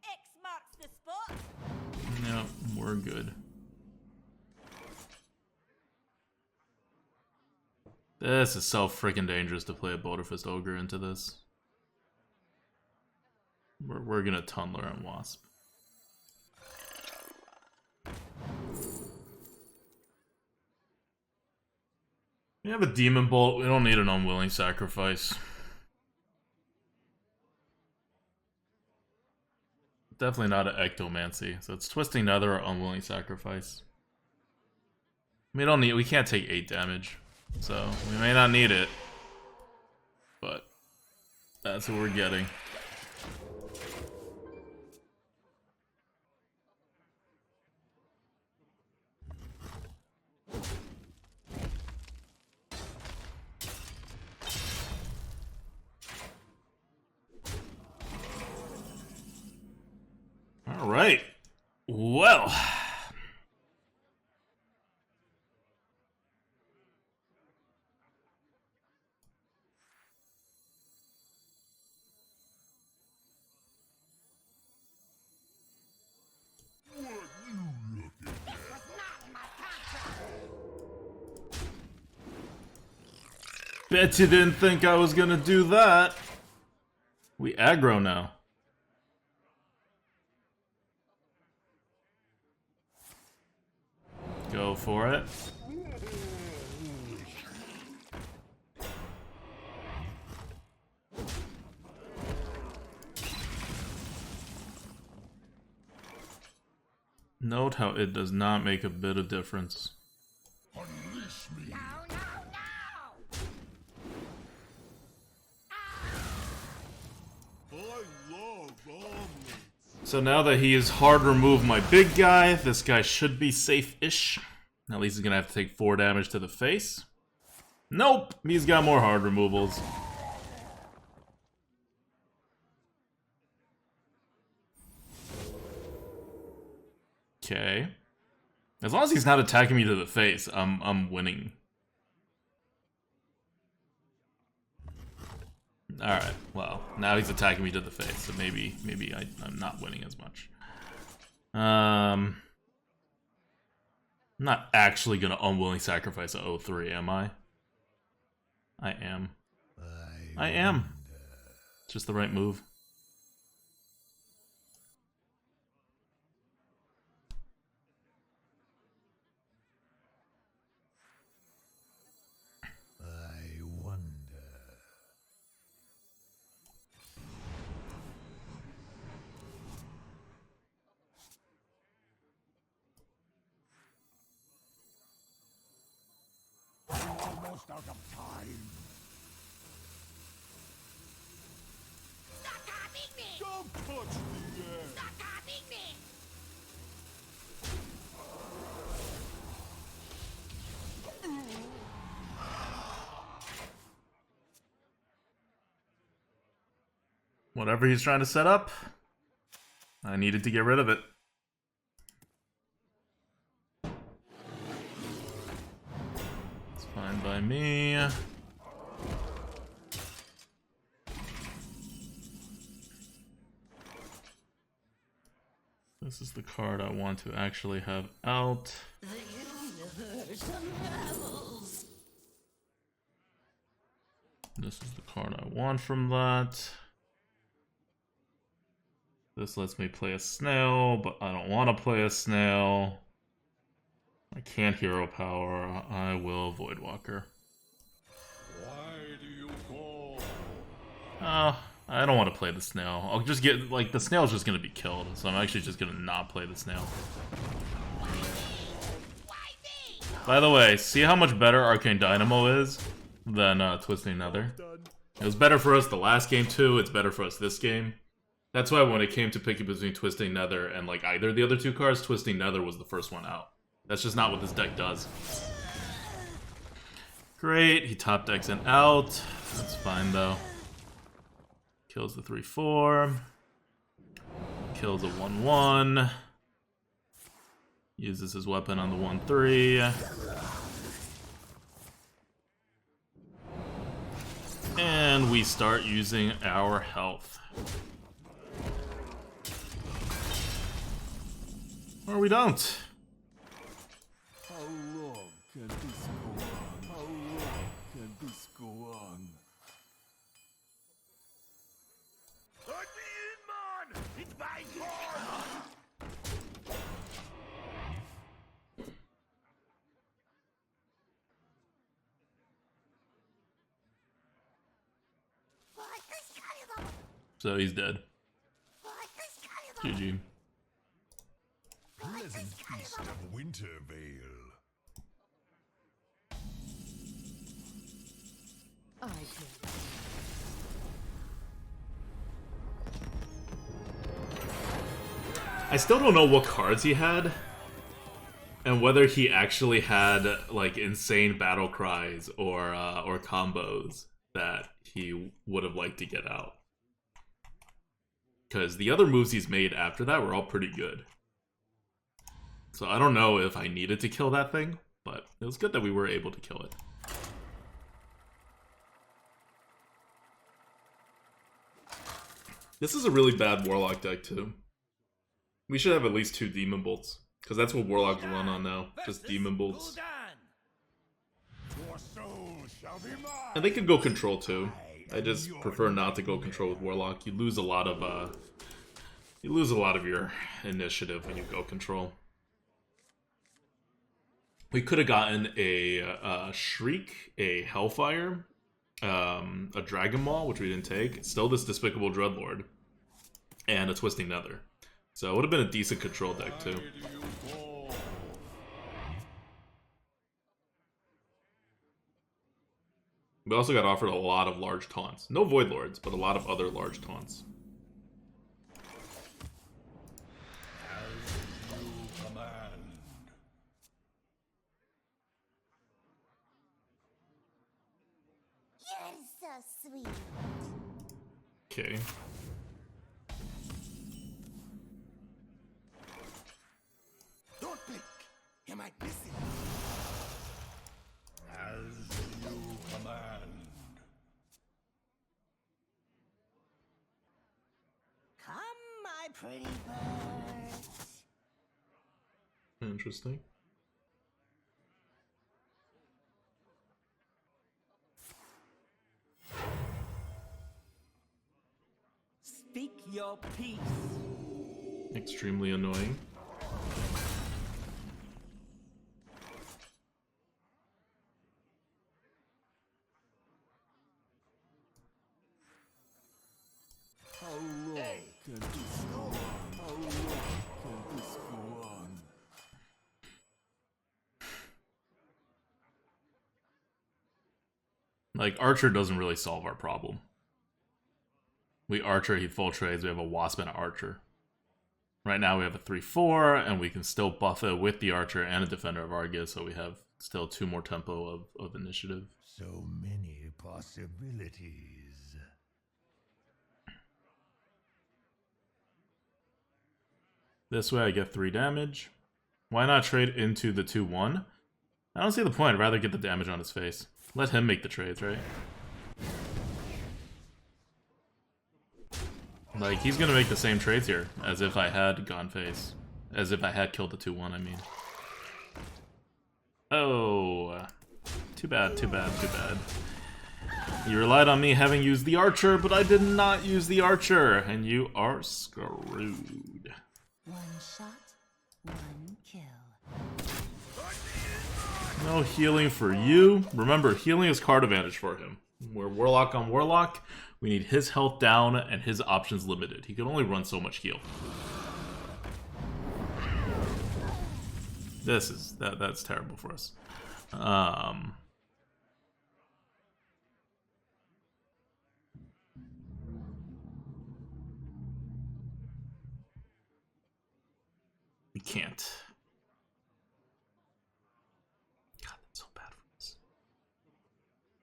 X marks the spot. No, we're good. This is so freaking dangerous to play a Boulderfist Ogre into this. We're gonna Tunnler and Wasp. We have a Demonbolt. We don't need an Unwilling Sacrifice. Definitely not an Ectomancy. So it's Twisting Nether or Unwilling Sacrifice. We can't take 8 damage. So we may not need it. But that's what we're getting. All right. Well. Bet you didn't think I was gonna do that. We aggro now. Go for it. Note how it does not make a bit of difference. Unleash me. No, no, no! I love omelets. So now that he has hard removed my big guy, this guy should be safe-ish. At least he's gonna have to take 4 damage to the face. Nope! He's got more hard removals. Okay. As long as he's not attacking me to the face, I'm winning. Alright, well, now he's attacking me to the face, so maybe I'm not winning as much. I'm not actually gonna Unwilling Sacrifice a 0-3, am I? I am. I am. It's just the right move. I wonder. almost out of time. Stop copying me! Don't touch me yet. Stop copying me! Whatever he's trying to set up, I needed to get rid of it. It's fine by me. This is the card I want to actually have out. The universe unravels. This is the card I want from that. This lets me play a snail, but I don't want to play a snail. I can't hero power. I will Voidwalker. Why do you call? I don't want to play the snail. I'll just get, like, the snail's just gonna be killed, so I'm actually just gonna not play the snail. By the way, see how much better Arcane Dynamo is than Twisting Nether? It was better for us the last game too, it's better for us this game. That's why when it came to picking between Twisting Nether and like either of the other two cards, Twisting Nether was the first one out. That's just not what this deck does. Great, he top decks an out. That's fine though. Kills the 3/4. Kills a 1/1. Uses his weapon on the 1/3. And we start using our health. Or we don't. How long can this go on? How long can this go on? Let me in, man! It's my turn! So he's dead. GG. Pleasant feast of Wintervale. I did. I still don't know what cards he had, and whether he actually had like insane battle cries or combos that he would have liked to get out. Because the other moves he's made after that were all pretty good. So I don't know if I needed to kill that thing, but it was good that we were able to kill it. This is a really bad Warlock deck too. We should have at least 2 Demonbolts, because that's what Warlocks run on now, just Demonbolts. Your soul shall be mine. And they could go control too. I just prefer not to go control with Warlock. You lose a lot of your initiative when you go control. We could have gotten a Shriek, a Hellfire, a Dragon Maul, which we didn't take. Still this Despicable Dreadlord, and a Twisting Nether. So it would have been a decent control deck too. We also got offered a lot of large taunts. No Void Lords, but a lot of other large taunts. You're so sweet. Okay. Don't blink. You might miss it. As you command. Come, my pretty birds. Interesting. Speak your peace. Extremely annoying. How long can this go on? How long can this go on? Like, Archer doesn't really solve our problem. We Archer, he full trades, we have a Wasp and an Archer. Right now we have a 3-4, and we can still buff it with the Archer and a Defender of Argus, so we have still 2 more tempo of initiative. So many possibilities. This way I get 3 damage. Why not trade into the 2-1? I don't see the point. I'd rather get the damage on his face. Let him make the trades, right? Like, he's gonna make the same trades here, as if I had gone face. As if I had killed the 2-1, I mean. Oh. Too bad, too bad, too bad. You relied on me having used the Archer, but I did not use the Archer, and you are screwed. One shot, one kill. No healing for you. Remember, healing is card advantage for him. We're Warlock on Warlock. We need his health down and his options limited. He can only run so much heal. That's terrible for us. We can't. God, that's so bad for us.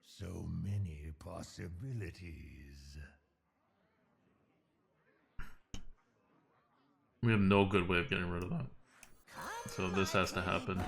So many possibilities. We have no good way of getting rid of that. So this has to happen.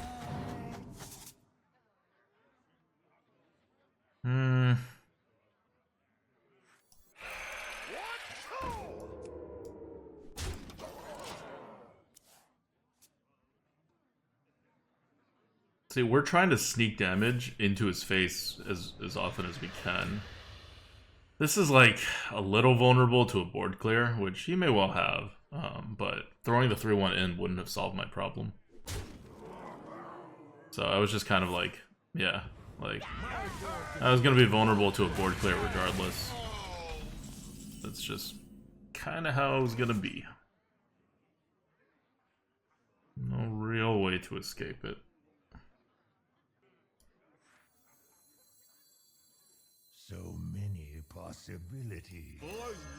See, we're trying to sneak damage into his face as often as we can. This is like a little vulnerable to a board clear, which he may well have. But throwing the 3-1 in wouldn't have solved my problem. So I was just kind of like, yeah, like, I was going to be vulnerable to a board clear regardless. That's just kind of how it was going to be. No real way to escape it. So many possibilities. I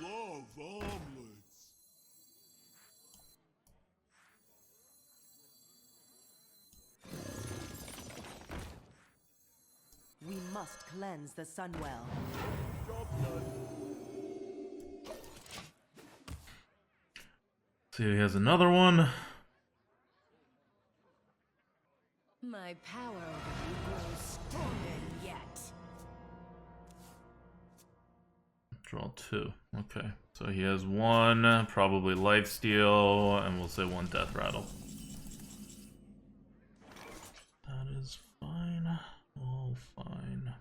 love omelets. We must cleanse the Sunwell. See, he has another one. My power over you grows stronger yet. Draw 2. Okay. So he has 1, probably Lifesteal, and we'll say 1 Death Rattle. That is fine. All fine.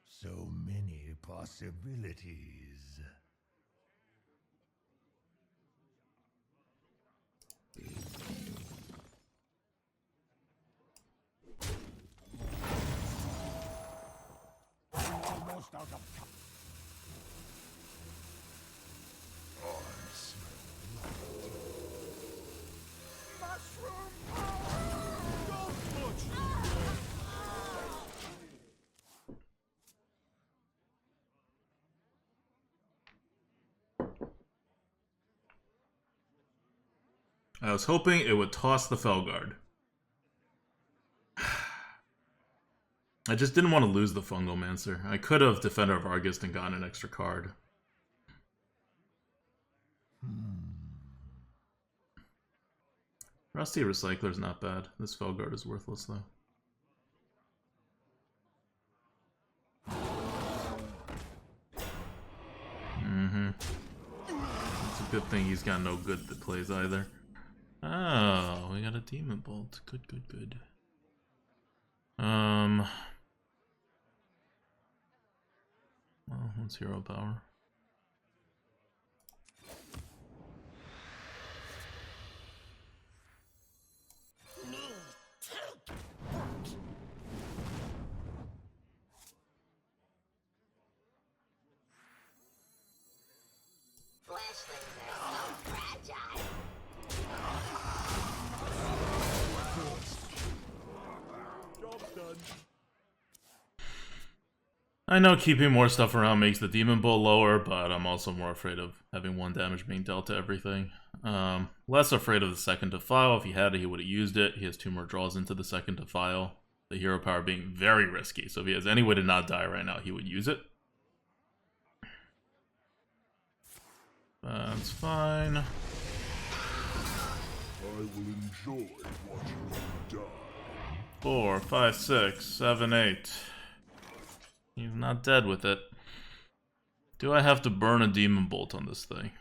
So many possibilities. Almost out of time. I smell mushroom power. Don't touch me. I was hoping it would toss the Felguard. I just didn't want to lose the Fungomancer. I could have Defender of Argus and gotten an extra card. Rusty Recycler's not bad. This Felguard is worthless though. It's a good thing he's got no good that plays either. Oh, we got a Demonbolt. Good, good, good. Well, what's hero power? Job's done. I know keeping more stuff around makes the Demonbolt lower, but I'm also more afraid of having 1 damage being dealt to everything. Less afraid of the second Defile. If he had it, he would have used it. He has 2 more draws into the second Defile. The hero power being very risky, so if he has any way to not die right now, he would use it. That's fine. I will enjoy watching you die. 4, 5, 6, 7, 8. He's not dead with it. Do I have to burn a Demonbolt on this thing?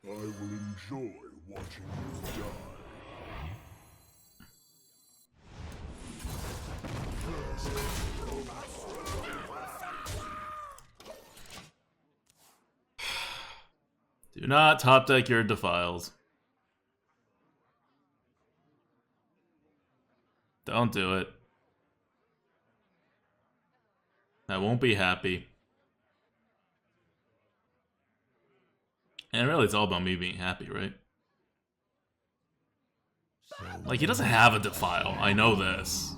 I will enjoy watching you die. Do not top deck your Defiles. Don't do it. I won't be happy. And really, it's all about me being happy, right? Like, he doesn't have a Defile. I know this.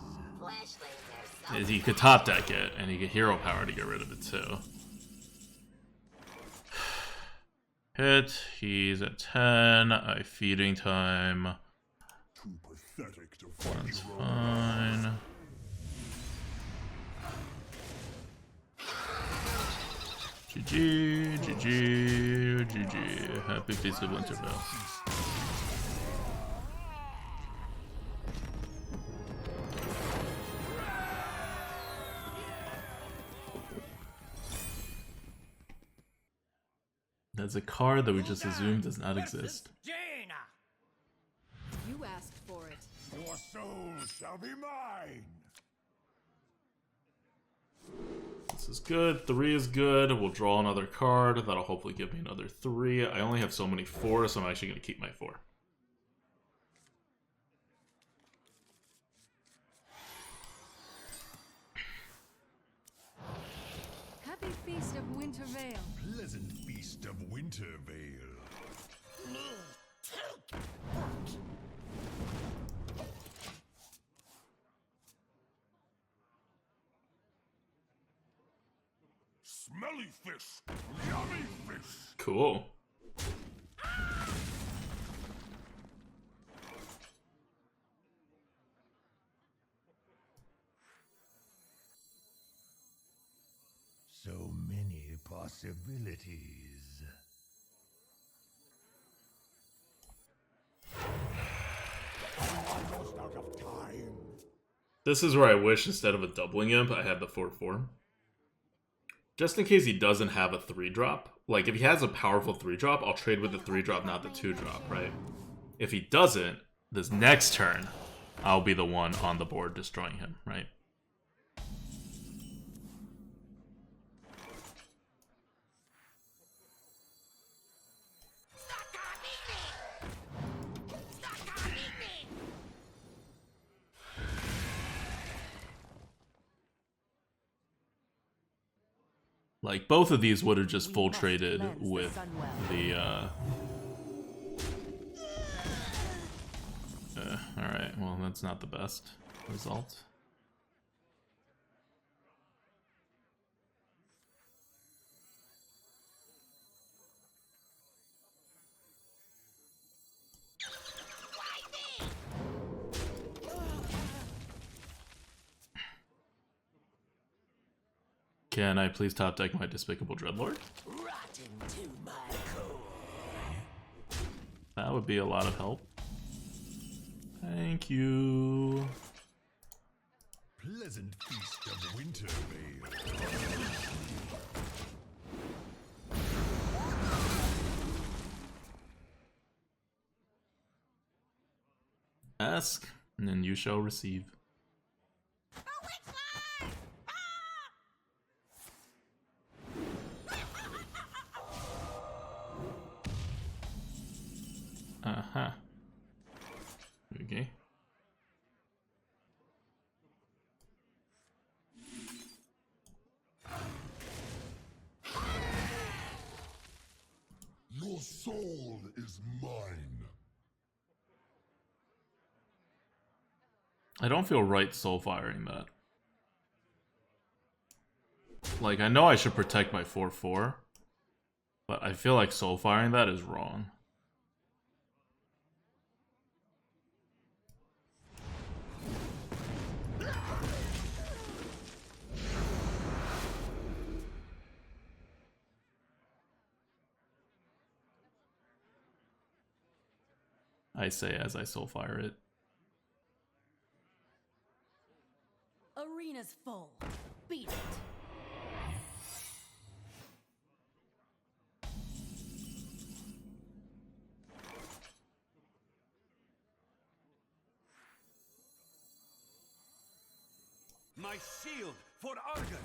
He could top deck it, and he could hero power to get rid of it, too. Hit. He's at 10. I feeding time. Too pathetic to That's fight. fine. GG, GG, GG. Happy Feast of Winterfell. That's a card that we just assumed does not exist. Jaina! You asked for it. Your soul shall be mine. This is good. 3 is good. We'll draw another card. That'll hopefully give me another 3. I only have so many 4, so I'm actually going to keep my 4. Happy Feast of Wintervale. Pleasant feast of Wintervale. Smelly fish, yummy fish. Cool. So many possibilities. I'm almost out of time. This is where I wish instead of a doubling imp, I had the 4/4. Just in case he doesn't have a 3-drop. Like, if he has a powerful 3-drop, I'll trade with the 3-drop, not the 2-drop, right? If he doesn't, this next turn, I'll be the one on the board destroying him, right? Like, both of these would have just full traded with the, alright, well, that's not the best result. Can I please top deck my Despicable Dreadlord? That would be a lot of help. Thank you. Pleasant feast of Wintervale. Ask, and then you shall receive. Uh-huh. Okay. Your soul is I don't feel right soul firing that. Like, I know I should protect my 4/4, but I feel like soul firing that is wrong. I say as I soul fire it. Arena's full. Beat it. My shield for Argon!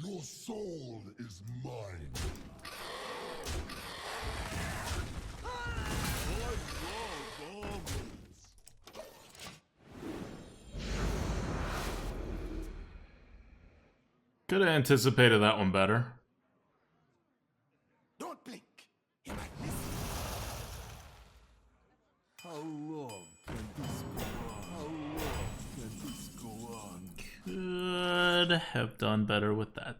Your soul is mine. I love armies. Could have anticipated that one better. Don't blink! You might miss it. How long can this go on? How long can this go on? Could have done better with that.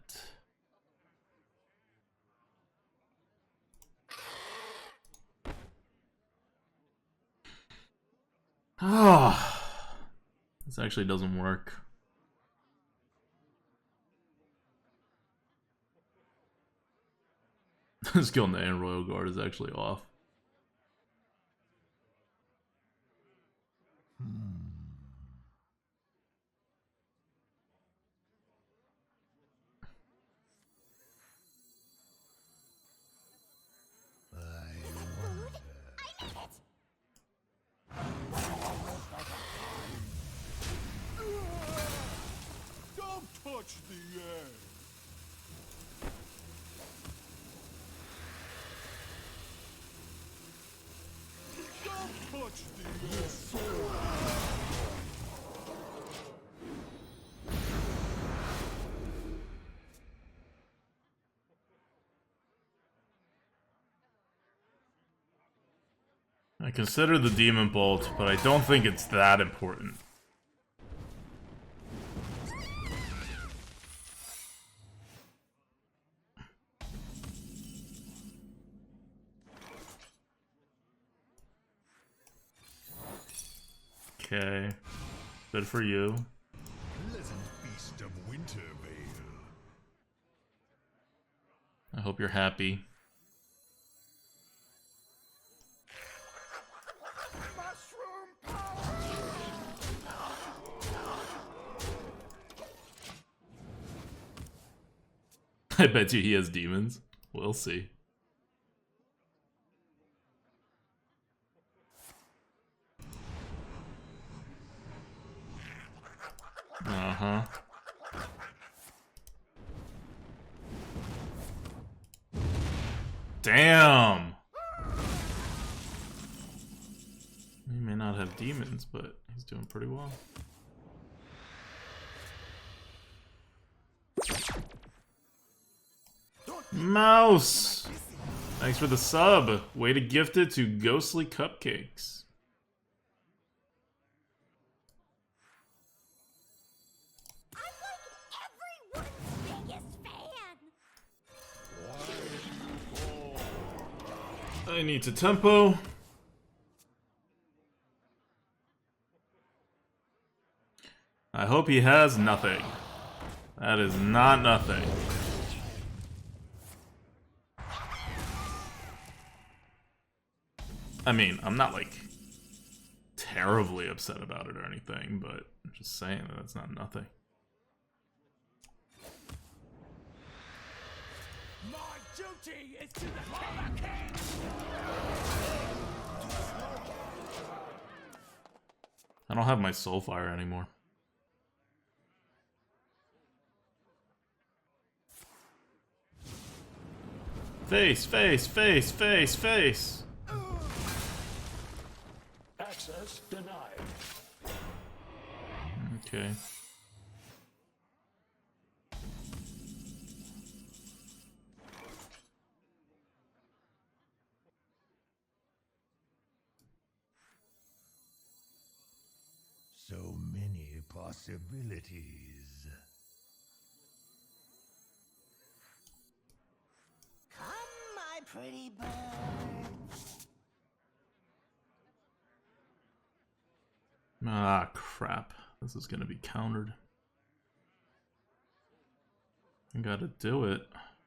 Ah, this actually doesn't work. Skill and Royal Guard is actually off. Don't touch the air. Don't touch the air. I consider the Demonbolt, but I don't think it's that important. Okay. Good for you. Pleasant beast of Wintervale. I hope you're happy. Mushroom power! I bet you he has demons. We'll see. Uh-huh. Damn! He may not have demons, but he's doing pretty well. Mouse! Thanks for the sub. Way to gift it to Ghostly Cupcakes. I'm like everyone's biggest fan. I need to tempo. I hope he has nothing. That is not nothing. I mean, I'm not like terribly upset about it or anything, but I'm just saying that it's not nothing. My duty is to the Hurricane! I don't have my Soulfire anymore. Face, face, face, face, face. Access denied. Okay. many possibilities. Come, my pretty bird. Ah, crap. This is gonna be countered. I gotta do it,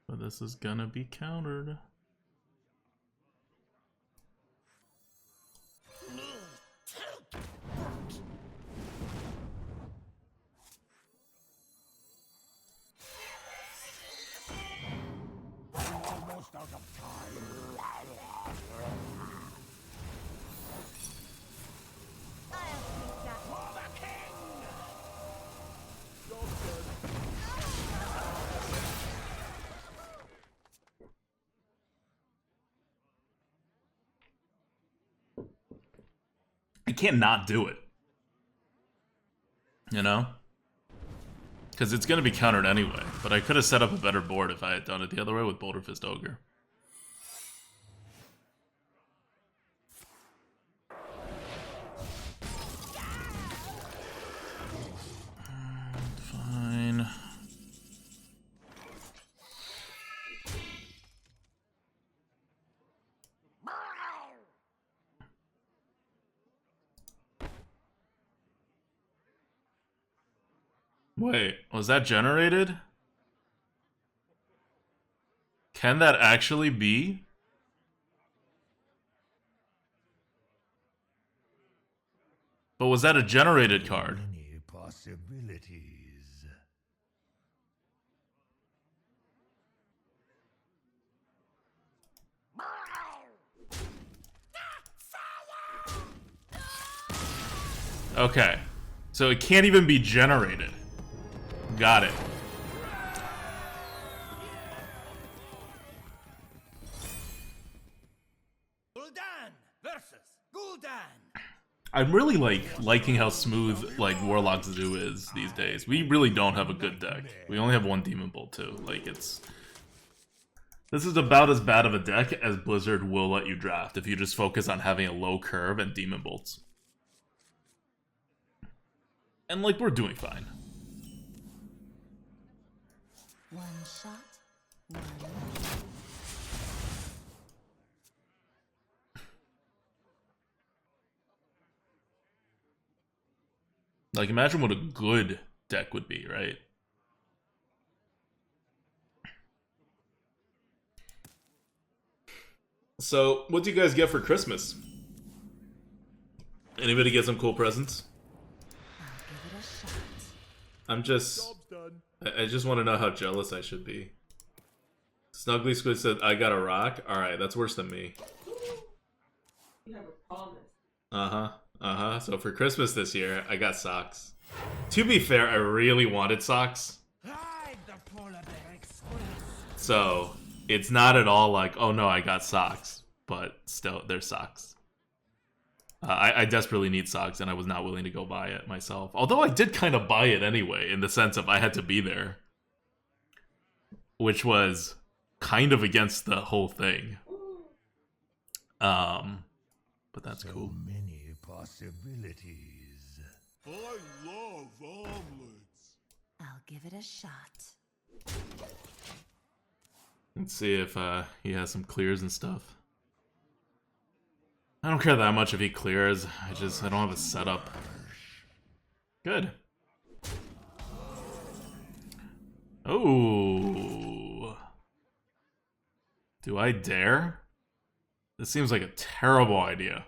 but this is gonna be countered. Almost out of time. I'll take that. For the king! I can't not do it. You know? Because it's going to be countered anyway. But I could have set up a better board if I had done it the other way with Boulder Fist Ogre. Fine. Wait, was that generated? Can that actually be? But was that a generated card? Many possibilities. Okay. So it can't even be generated. Got it. Gul'dan versus Gul'dan. I'm really liking how smooth Warlock Zoo is these days. We really don't have a good deck. We only have one Demonbolt too. This is about as bad of a deck as Blizzard will let you draft if you just focus on having a low curve and Demonbolts. And we're doing fine. One shot, one life. Imagine what a good deck would be, right? So, what do you guys get for Christmas? Anybody get some cool presents? I'll give it a shot. I'm just... Job's done. I just want to know how jealous I should be. Snuggly Squid said, I got a rock? Alright, that's worse than me. You have a promise. Uh-huh. So for Christmas this year, I got socks. To be fair, I really wanted socks. Hide the polar bear express. So, it's not at all like, oh no, I got socks. But still, they're socks. I desperately need socks, and I was not willing to go buy it myself. Although I did kind of buy it anyway, in the sense of I had to be there. Which was kind of against the whole thing. But that's So cool. many possibilities. I love omelets. I'll give it a shot. Let's see if he has some clears and stuff. I don't care that much if he clears. I don't have a setup. Good. Oh. Do I dare? This seems like a terrible idea.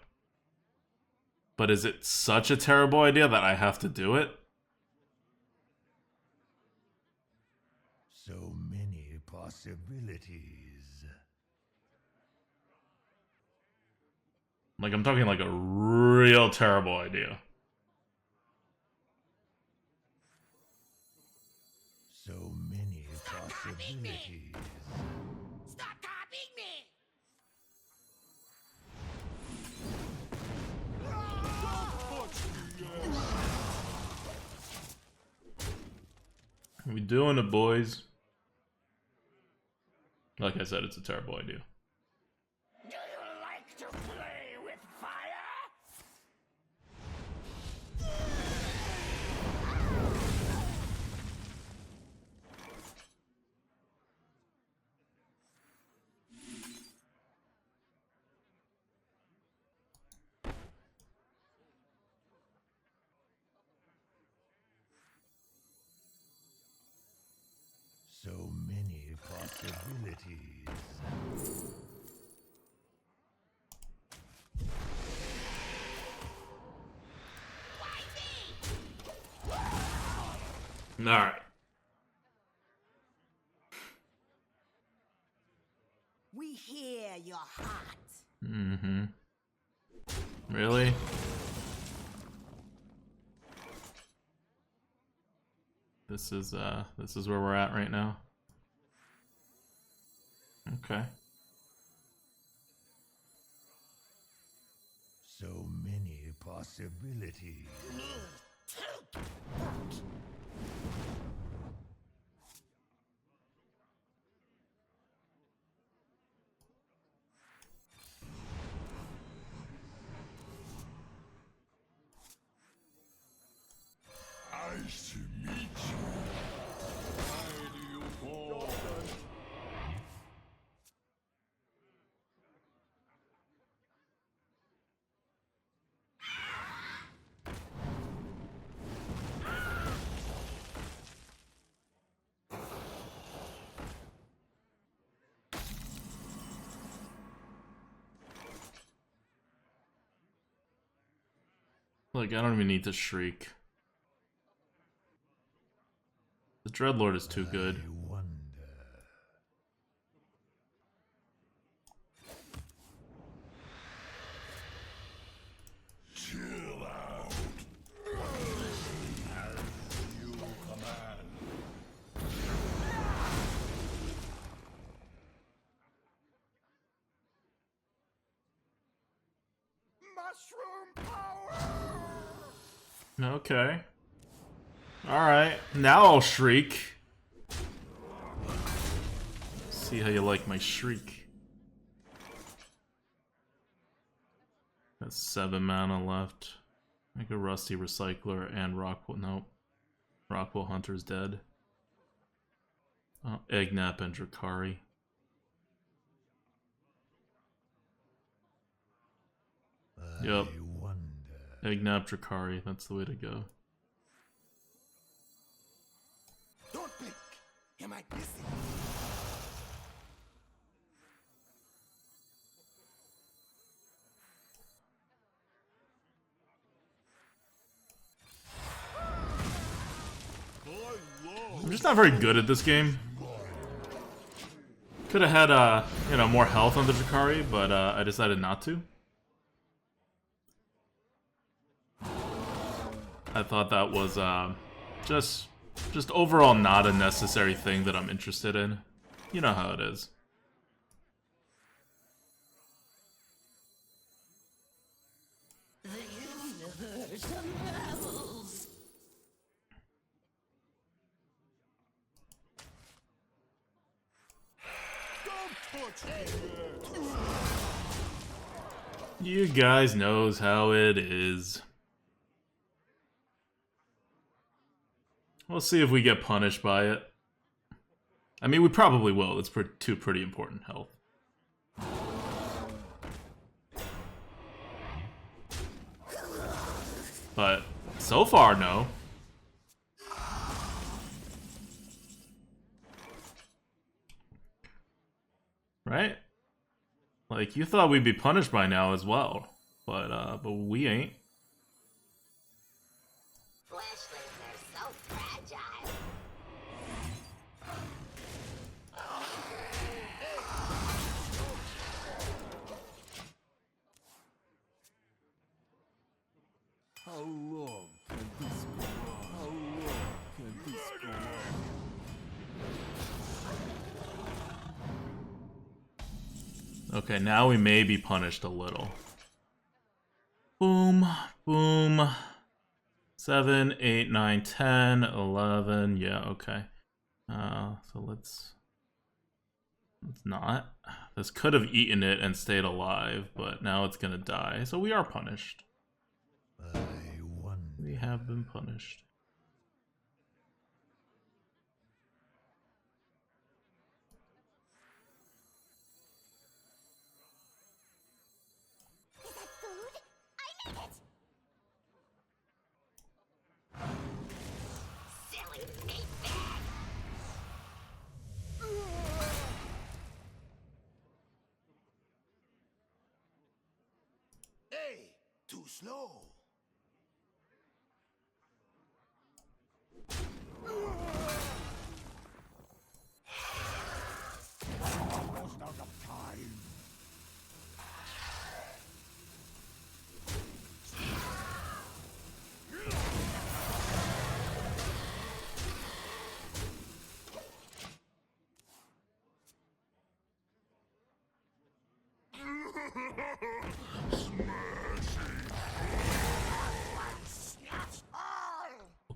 But is it such a terrible idea that I have to do it? So many possibilities. I'm talking a real terrible idea. So many possibilities. Stop copying me! How we doing it, boys? Like I said, it's a terrible idea. Do you like to play with fire? So many possibilities. All right. We hear your heart. Mm-hmm. Really? This is where we're at right now. Okay. So many possibilities. Nice to meet you. Why do you fall? Look, I don't even need to shriek. The Dreadlord is too good. I wonder. Chill out. As you command. Mushroom power! Okay. Alright, now I'll shriek. See how you like my shriek. Got 7 mana left. Make a Rusty Recycler and Rockwell. Nope. Rockwell Hunter's dead. Oh, Eggnap and Drakari. Yep. I wonder. Eggnap, Drakari. That's the way to go. Don't blink. You might miss it. I'm just not very good at this game. Could have had, you know, more health on the Drakari, but I decided not to. I thought that was just overall not a necessary thing that I'm interested in. You know how it is. The universe unravels. You guys knows how it is. We'll see if we get punished by it. I mean, we probably will. It's two pretty important health. But so far, no. Right? Like, you thought we'd be punished by now as well. But we ain't. Flashlings are so fragile. How long can this go on? How long can this go on? Okay, now we may be punished a little. Boom, boom. 7, 8, 9, 10, 11. Yeah, okay. So let's not. This could have eaten it and stayed alive, but now it's gonna die. So we are punished. I wonder. We have been punished. Is that food? I need it! Silly meatbag! slow. Almost out of time.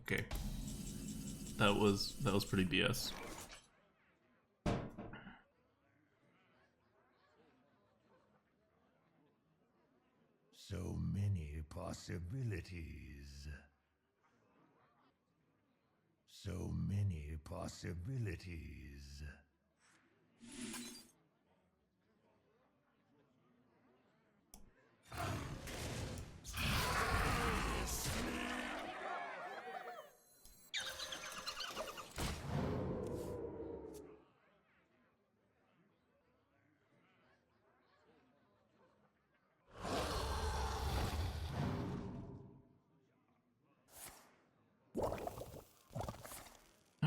Okay. That was pretty BS. So many possibilities. So many possibilities.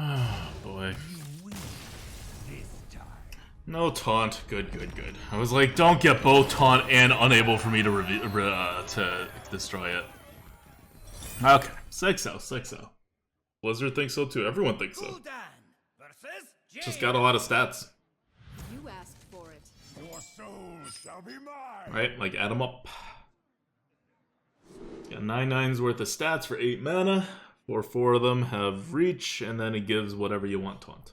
Oh boy. No taunt. Good, good, good. I was like, don't get both taunt and unable for me to destroy it. Okay, 6-0, 6-0. Blizzard thinks so too. Everyone thinks so. Gul'dan versus Just got a lot of stats, You asked for it. Your soul shall be mine. right? Like add them up. Got 9/9's worth of stats for 8 mana. 4 of them have reach, and then it gives whatever you want taunt.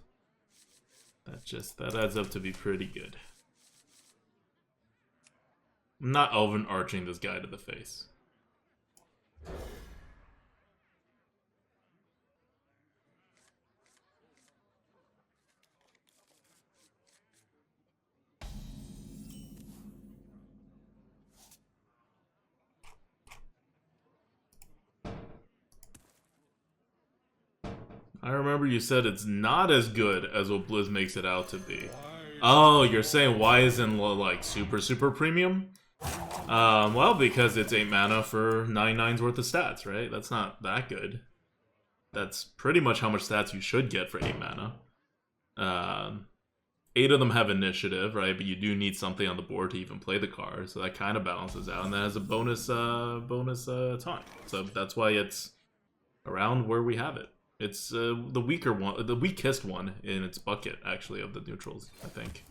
That adds up to be pretty good. I'm not Elven arching this guy to the face. I remember you said it's not as good as what Blizz makes it out to be. Oh, you're saying why isn't like super premium? Well, because it's 8 mana for 9/9's worth of stats, right? That's not that good. That's pretty much how much stats you should get for 8 mana. 8 of them have initiative, right? But you do need something on the board to even play the card, so that kind of balances out, and that has a bonus taunt. So that's why it's around where we have it. It's the weaker one, the weakest one in its bucket, actually, of the neutrals, I think.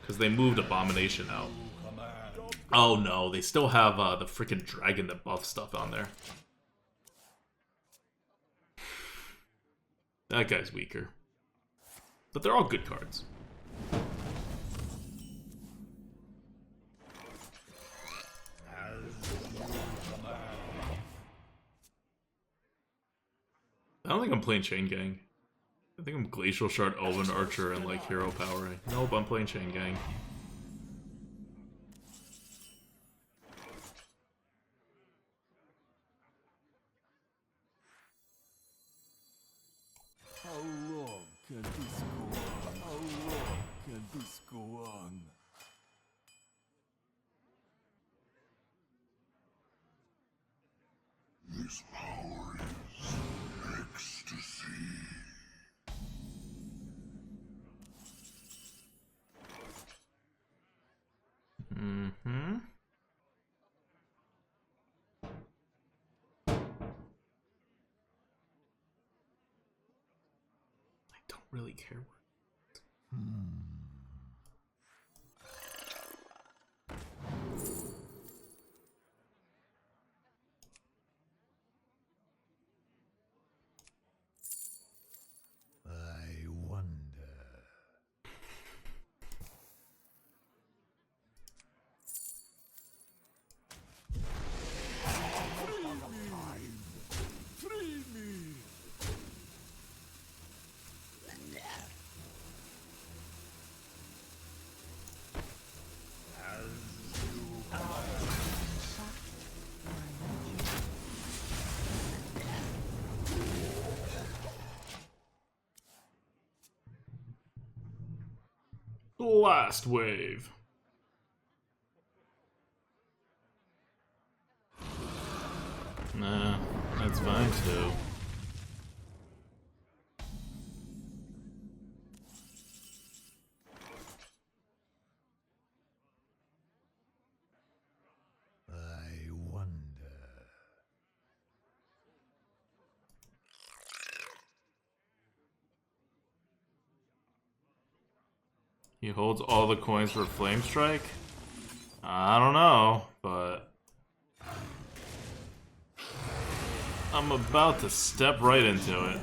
Because they moved Abomination out. Oh no, they still have the freaking dragon that buff stuff on there. That guy's weaker. But they're all good cards. I don't think I'm playing Chain Gang. I think I'm Glacial Shard, Elven Archer, and like Hero Powering. Nope, I'm playing Chain Gang. How long can this go on? How long can this go on? This power is ecstasy. Mm-hmm. I don't really care. I wonder. Free me! Last wave. Nah, that's fine too. I wonder. He holds all the coins for Flame Strike? I don't know, but I'm about to step right into it.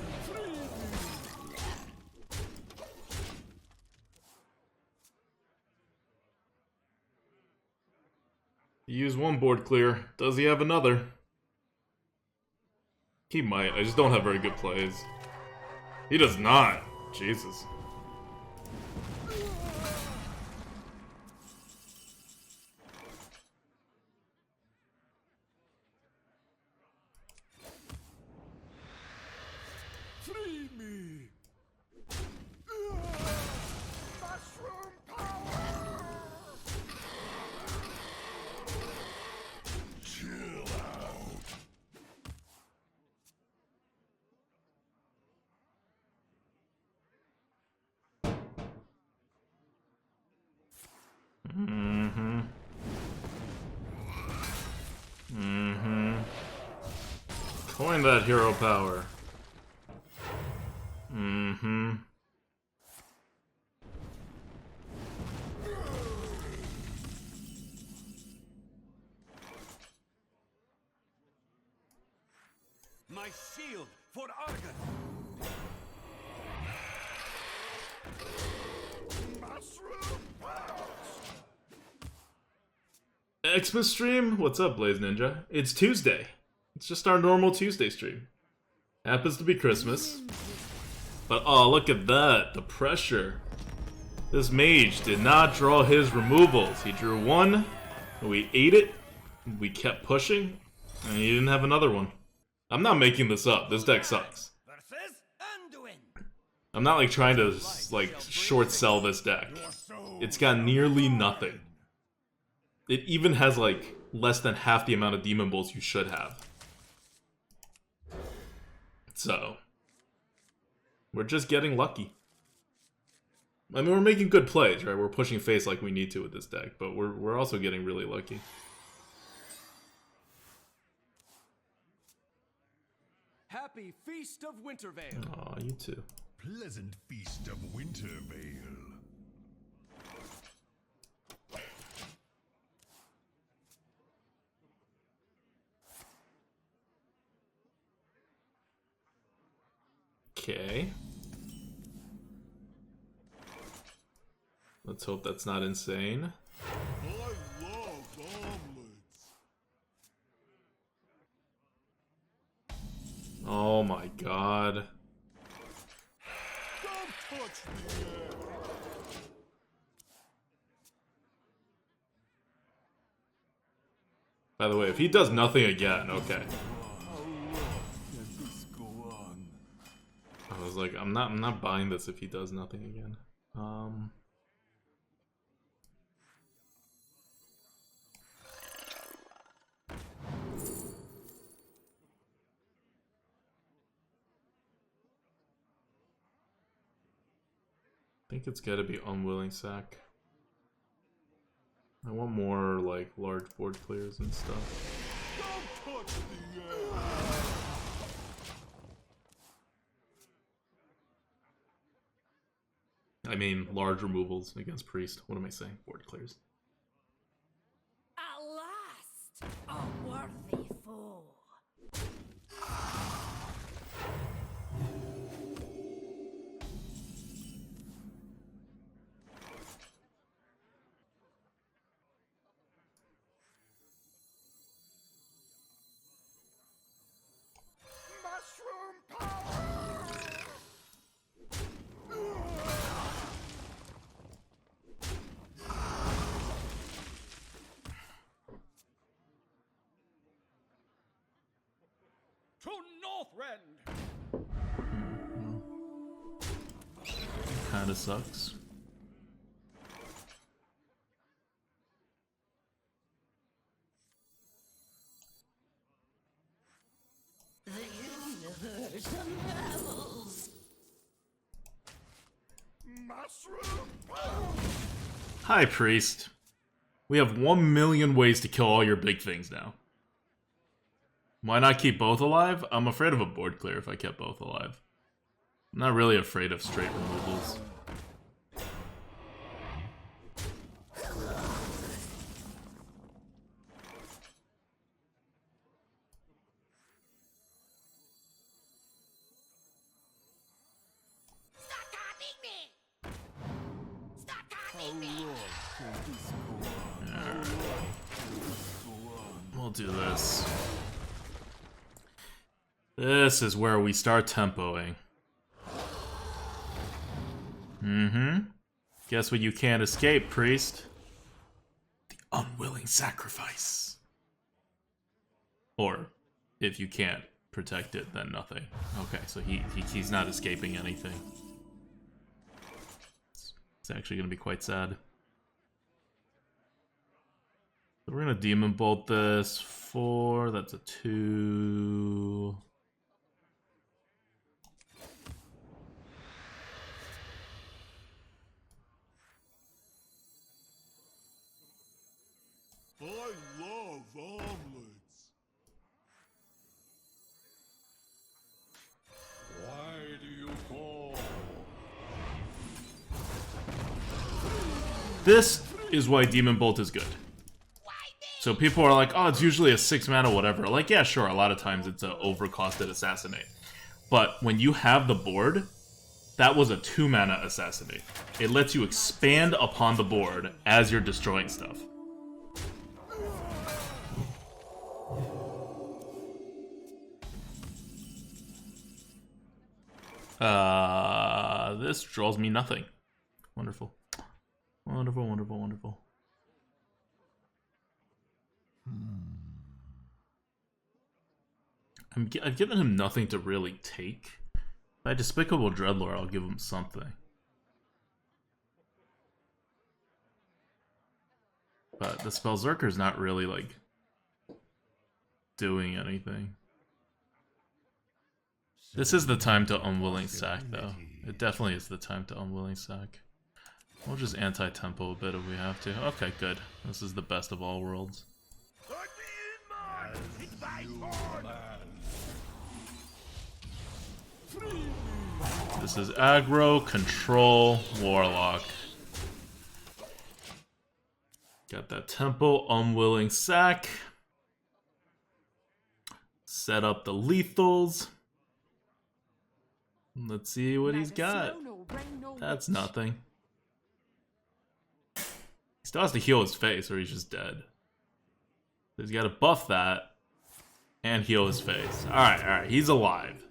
He used one board clear. Does he have another? He might. I just don't have very good plays. He does not. Jesus. Free me! Mushroom power! Chill out. Mm-hmm. Mm-hmm. Coin that hero power. Mm-hmm. My shield for Argon. Mushroom power! Xmas stream? What's up, Blaze Ninja? It's Tuesday. It's just our normal Tuesday stream. Happens to be Christmas. But oh, look at that. The pressure. This mage did not draw his removals. He drew one, and we ate it. We kept pushing, and he didn't have another one. I'm not making this up. This deck sucks. Versus Anduin. I'm not like trying to like short sell this deck. It's got nearly nothing. It even has like less than half the amount of Demonbolts you should have. So we're just getting lucky. I mean, we're making good plays, right? We're pushing face like we need to with this deck, but we're also getting really lucky. Happy Feast of Wintervale. Aw, you too. Pleasant feast of Wintervale. Okay. Let's hope that's not insane. I love omelets. Oh my god. Don't touch the air. By the way, if he does nothing again, okay. How long can this go on? I was like, I'm not buying this if he does nothing again. I think it's gotta be Unwilling Sack. I want more, like, large board clears and stuff. Don't touch the air. I mean, large removals against Priest. What am I saying? Board clears. At last, a worthy foe. Mushroom power! To Northrend. Kinda sucks. Mushroom. Hi, priest. We have 1,000,000 ways to kill all your big things now. Why not keep both alive? I'm afraid of a board clear if I kept both alive. I'm not really afraid of straight removals. Stop copying me! Stop How copying me! long can this go on? How long can this go on? We'll do this. This is where we start tempoing. Guess what you can't escape, priest? The unwilling sacrifice. Or, if you can't protect it, then nothing. Okay, so he's not escaping anything. It's actually going to be quite sad. So we're going to Demonbolt this. 4, that's a 2... I love omelets. Why do you call? This is why Demonbolt is good. So people are like, oh, it's usually a 6 mana whatever. Like, yeah, sure, a lot of times it's a overcosted assassinate. But when you have the board, that was a 2 mana assassinate. It lets you expand upon the board as you're destroying stuff. This draws me nothing. Wonderful. Wonderful, wonderful, wonderful. I've given him nothing to really take. If I had Despicable Dreadlord, I'll give him something. But the Spellzerker's not really, like, doing anything. This is the time to Unwilling Sack, though. It definitely is the time to Unwilling Sack. We'll just anti-tempo a bit if we have to. Okay, good. This is the best of all worlds. Put me in, man! It's my turn! This is aggro, control, Warlock. Got that tempo, Unwilling Sack. Set up the lethals. Let's see what he's got. That's nothing. He still has to heal his face or he's just dead. So he's got to buff that and heal his face. Alright, he's alive.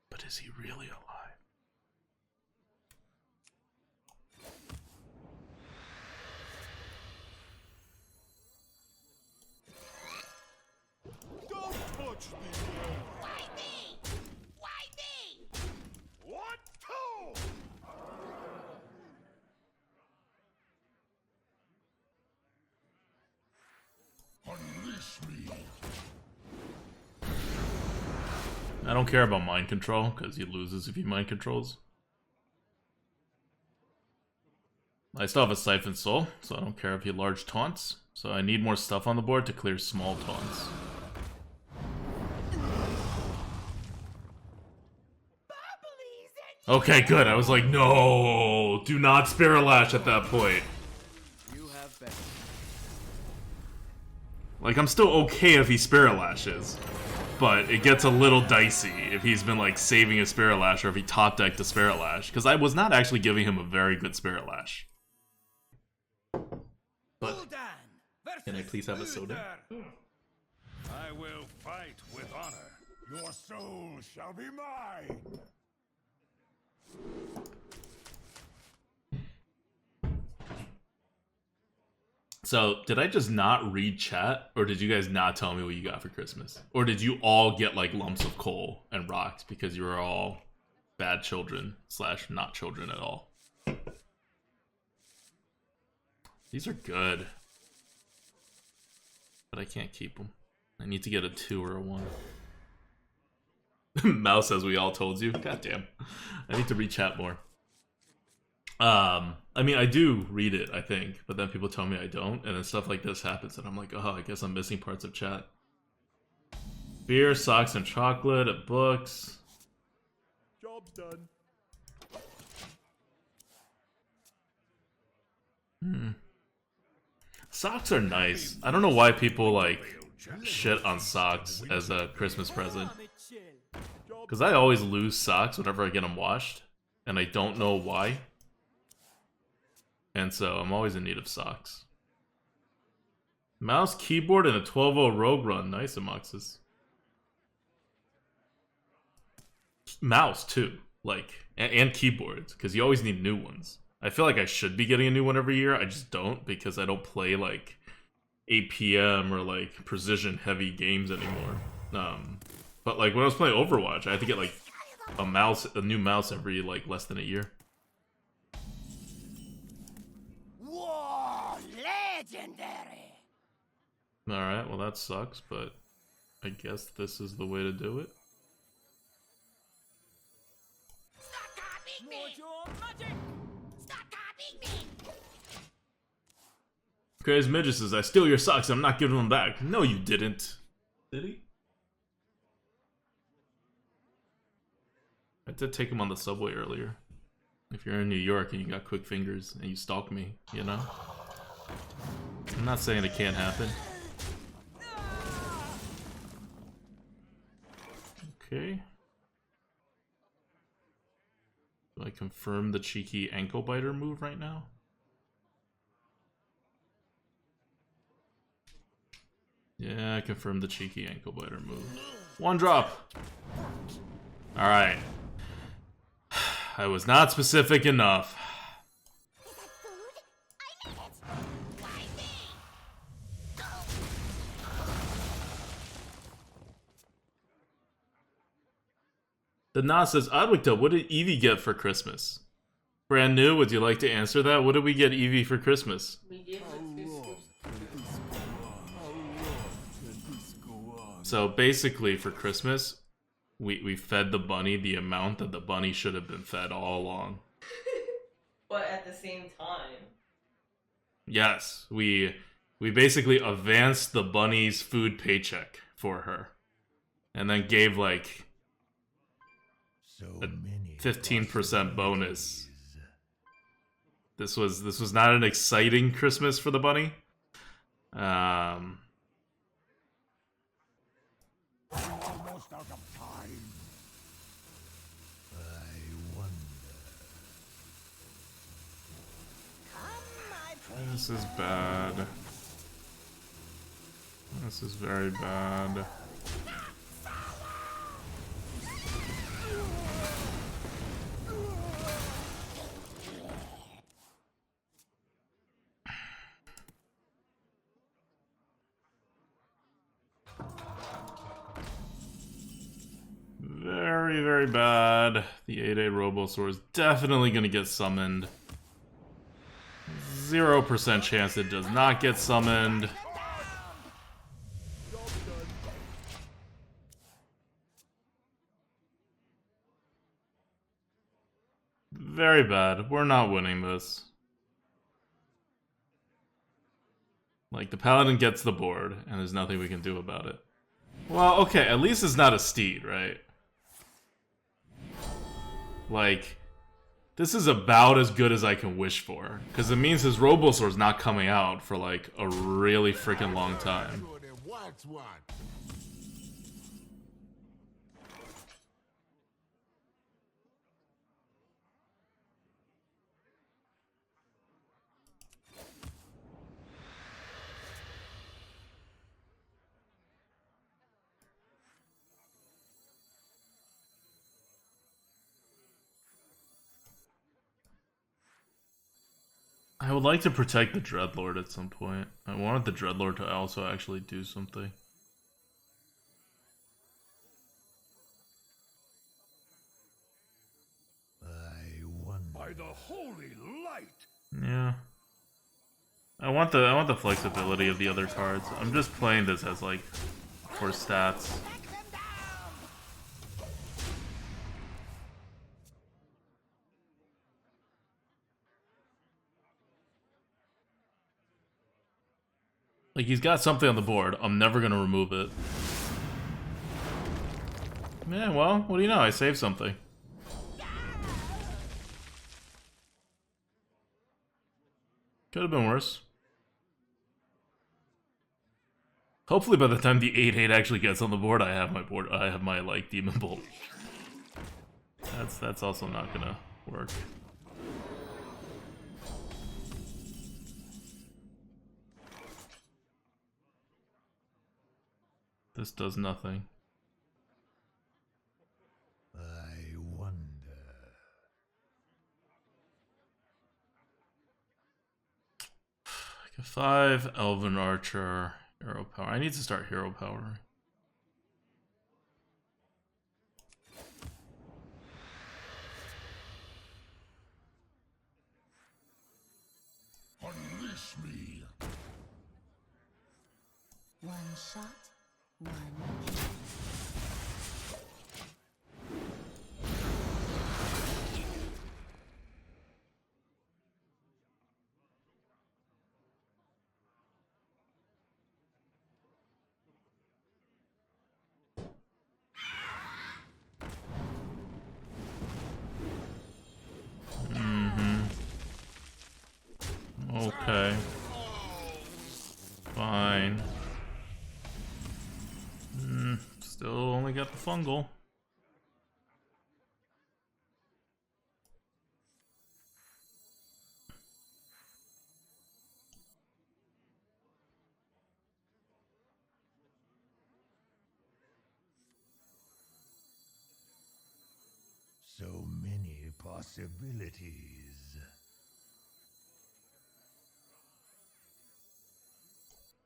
But is he really alive? Don't touch me! Why me? Why me? What to? Unleash me! I don't care about mind control, because he loses if he mind controls. I still have a Siphon Soul, so I don't care if he large taunts. So I need more stuff on the board to clear small taunts. Okay, good. I was like, no, do not Spirit Lash at that point. You have been. Like, I'm still okay if he Spirit Lashes, but it gets a little dicey if he's been, like, saving his Spirit Lash or if he top decked the Spirit Lash, because I was not actually giving him a very good Spirit Lash. But, can I please have a soda? I will fight with honor. Your soul shall be mine! So, did I just not read chat, or did you guys not tell me what you got for Christmas? Or did you all get, like, lumps of coal and rocks because you were all bad children / not children at all? These are good. But I can't keep them. I need to get a 2 or a 1. Mouse says we all told you. God damn. I need to read chat more. I mean, I do read it, I think, but then people tell me I don't, and then stuff like this happens, and I'm like, oh, I guess I'm missing parts of chat. Beer, socks, and chocolate, books. Job done. Socks are nice. I don't know why people, like, shit on socks as a Christmas present. Because I always lose socks whenever I get them washed, and I don't know why. And so I'm always in need of socks. Mouse, keyboard, and a 12-0 rogue run. Nice, Amoxus. Mouse, too. Like, and keyboards, because you always need new ones. I feel like I should be getting a new one every year. I just don't, because I don't play, like, APM or, like, precision-heavy games anymore. But, like, when I was playing Overwatch, I had to get, like, a new mouse every, like, less than a year. Whoa, legendary! Alright, well that sucks, but I guess this is the way to do it. Stop copying me! Stop copying me! Crazy Midget says, I steal your socks, I'm not giving them back. No, you didn't. Did he? I did take him on the subway earlier. If you're in New York and you got quick fingers and you stalk me, you know? I'm not saying it can't happen. Okay. Do I confirm the cheeky ankle biter move right now? Yeah, I confirmed the cheeky ankle biter move. 1 drop! Alright. I was not specific enough. Is that food? I need it! Why me? The Nas says, ADWCTA, what did Eevee get for Christmas? Brand new, would you like to answer that? What did we get Eevee for Christmas? We gave her 2 scoops. So basically for Christmas, we fed the bunny the amount that the bunny should have been fed all along. But at the same time. Yes, we basically advanced the bunny's food paycheck for her. And then gave like a 15% bonus. This was not an exciting Christmas for the bunny. Almost out of time. I wonder. Come, my pretty. This is bad. This is very bad. Very, very bad. The 8A Robosaur is definitely going to get summoned. 0% chance it does not get summoned. Very bad. We're not winning this. Like, the Paladin gets the board, and there's nothing we can do about it. Well, okay, at least it's not a steed, right? Like, this is about as good as I can wish for. Because it means his Robosaur's not coming out for, like, a really freaking long time. I would like to protect the Dreadlord at some point. I wanted the Dreadlord to also actually do something. I wonder. By the holy light! Yeah. I want the flexibility of the other cards. I'm just playing this as like for stats. Like, he's got something on the board. I'm never gonna remove it. Yeah, well, what do you know? I saved something. Could have been worse. Hopefully by the time the 8/8 actually gets on the board, I have my like Demonbolt. That's also not gonna work. This does nothing. I wonder. Like a 5, Elven Archer, Hero Power. I need to start Hero Power. Unleash me. One shot, one kill. Okay. Fine. Still only got the fungal. So many possibilities.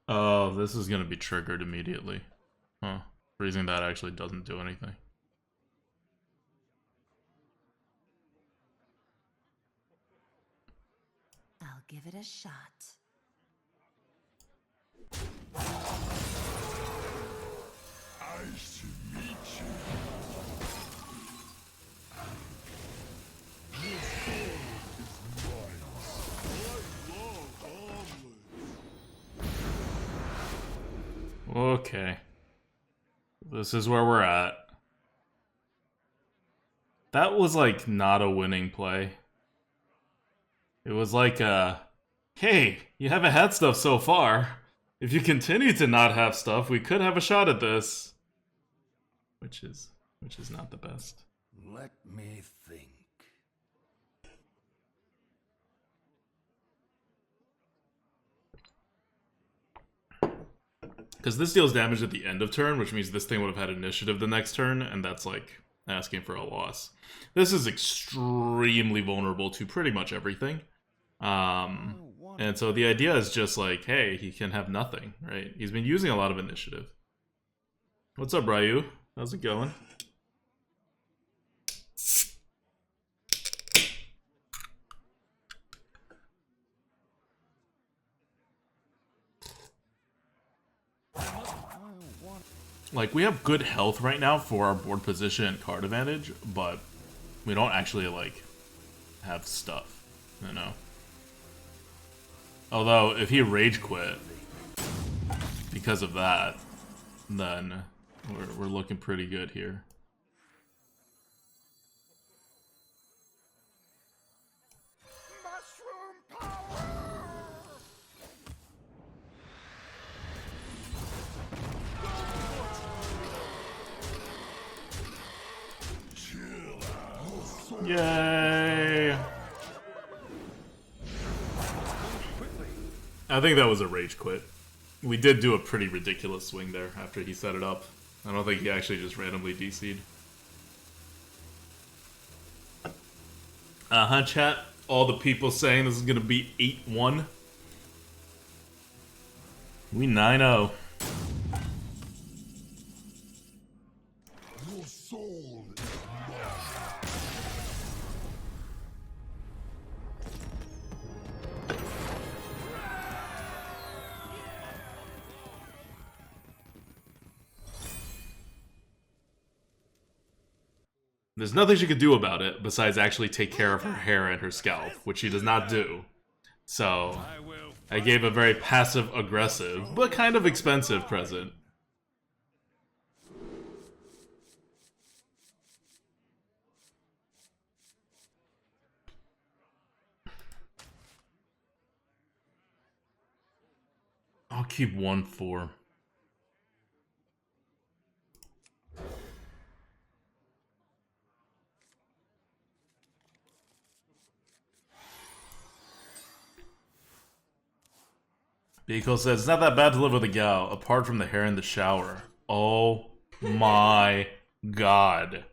Oh, this is gonna be triggered immediately. Huh. Freezing that actually doesn't do anything. I'll give it a shot. Nice to meet you. Okay. This is where we're at. That was like not a winning play. It was like hey, you haven't had stuff so far. If you continue to not have stuff, we could have a shot at this. Which is not the best. Let me think. Because this deals damage at the end of turn, which means this thing would have had initiative the next turn, and that's like asking for a loss. This is extremely vulnerable to pretty much everything. And so the idea is just like, hey, he can have nothing, right? He's been using a lot of initiative. What's up, Ryu? How's it going? Like, we have good health right now for our board position and card advantage, but we don't actually, like, have stuff, you know? Although, if he rage quit because of that, then we're looking pretty good here. Mushroom power! Yay! I think that was a rage quit. We did do a pretty ridiculous swing there after he set it up. I don't think he actually just randomly DC'd. Chat. All the people saying this is gonna be 8-1. We 9-0. Your soul is There's nothing she could do about it besides actually take care of her hair and her scalp, which she does not do. So, I gave a very passive-aggressive, but kind of expensive present. I'll keep 1-4. Biko says, it's not that bad to live with a gal, apart from the hair in the shower. Oh my god.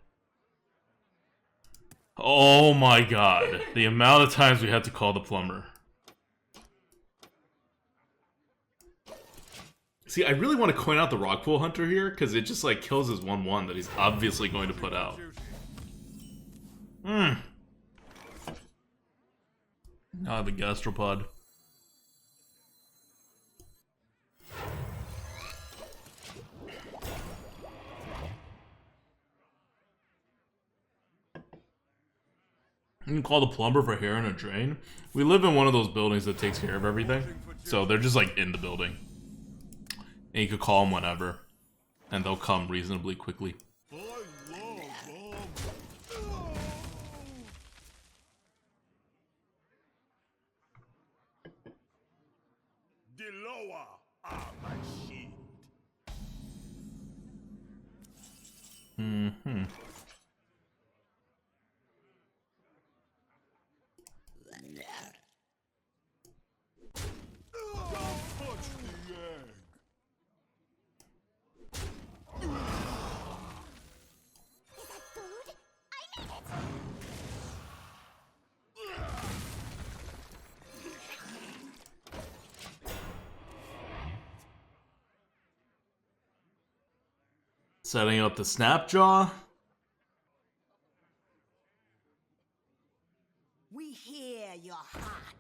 Oh my god. The amount of times we had to call the plumber. See, I really want to coin out the Rockpool Hunter here, because it just, like, kills his 1-1 that he's obviously going to put out. Now I have a gastropod. You can call the plumber for hair in a drain. We live in one of those buildings that takes care of everything. So they're just like in the building. And you could call them whenever. And they'll come reasonably quickly. The lower are my shield. Mm-hmm. Setting up the Snapjaw. We hear your heart.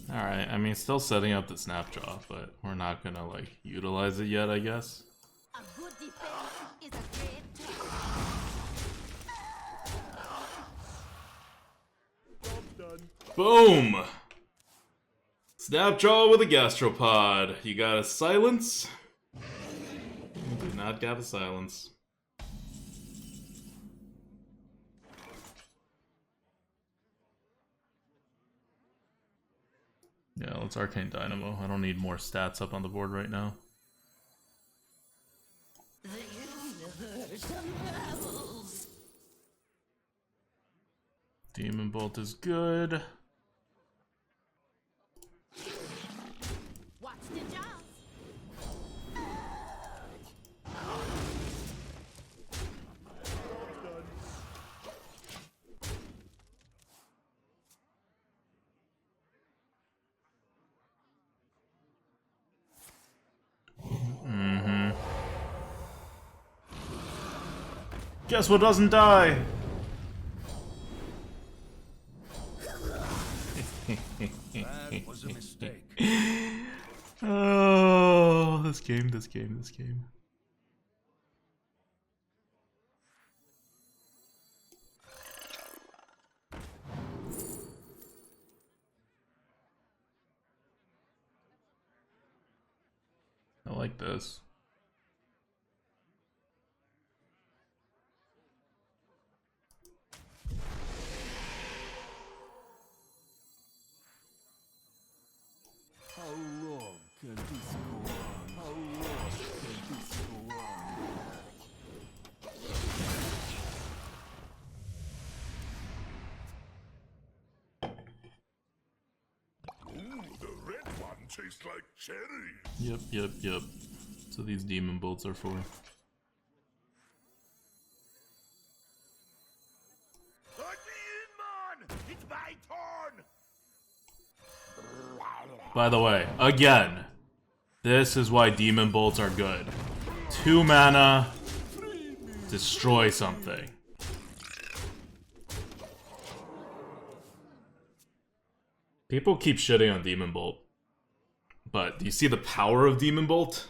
Alright, I mean, still setting up the Snapjaw, but we're not gonna, like, utilize it yet, I guess. A good defense is a great test. Boom! Snapjaw with a gastropod. You got a silence? You do not got a silence. Yeah, let's Arcane Dynamo. I don't need more stats up on the board right now. The universe unravels. Demonbolt is good. Watch the jaws. Guess what doesn't die? That was a mistake. Oh, this game. I like this. How long can this go on? How long can this go on? Ooh, the red one tastes like cherry. Yep. So these demon bolts are for. Let me in, man! It's my turn! By the way, again, this is why demon bolts are good. 2 mana, destroy something. People keep shitting on Demonbolt, but do you see the power of Demonbolt?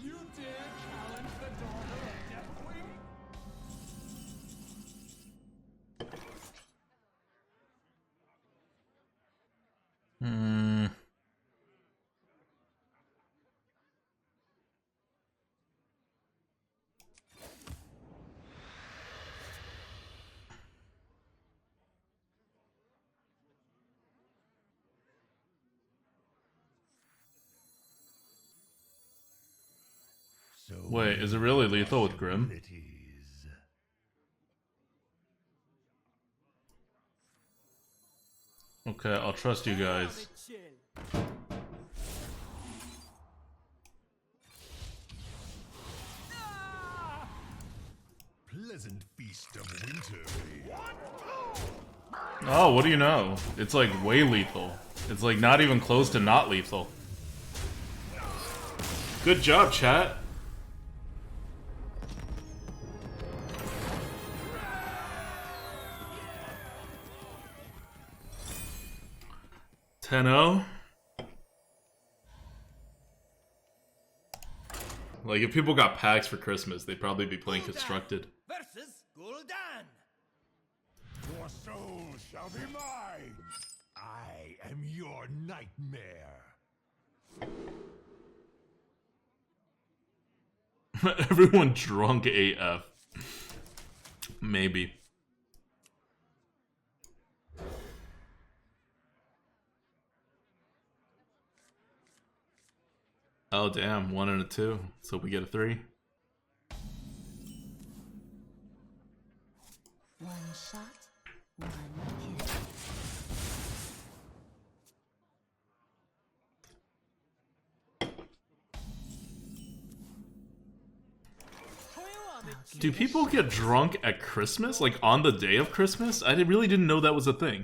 Wait, is it really lethal with Grim? Okay, I'll trust you guys. Pleasant feast of winter. Oh, what do you know? It's like way lethal. It's like not even close to not lethal. Good job, chat. $10-0. Like, if people got packs for Christmas, they'd probably be playing Constructed. Versus Gul'dan. Your soul shall be mine. I am your nightmare. Everyone drunk AF. Maybe. Oh damn, 1 and a 2. So we get a 3. One shot, one kill. Do people get drunk at Christmas? Like on the day of Christmas? I really didn't know that was a thing.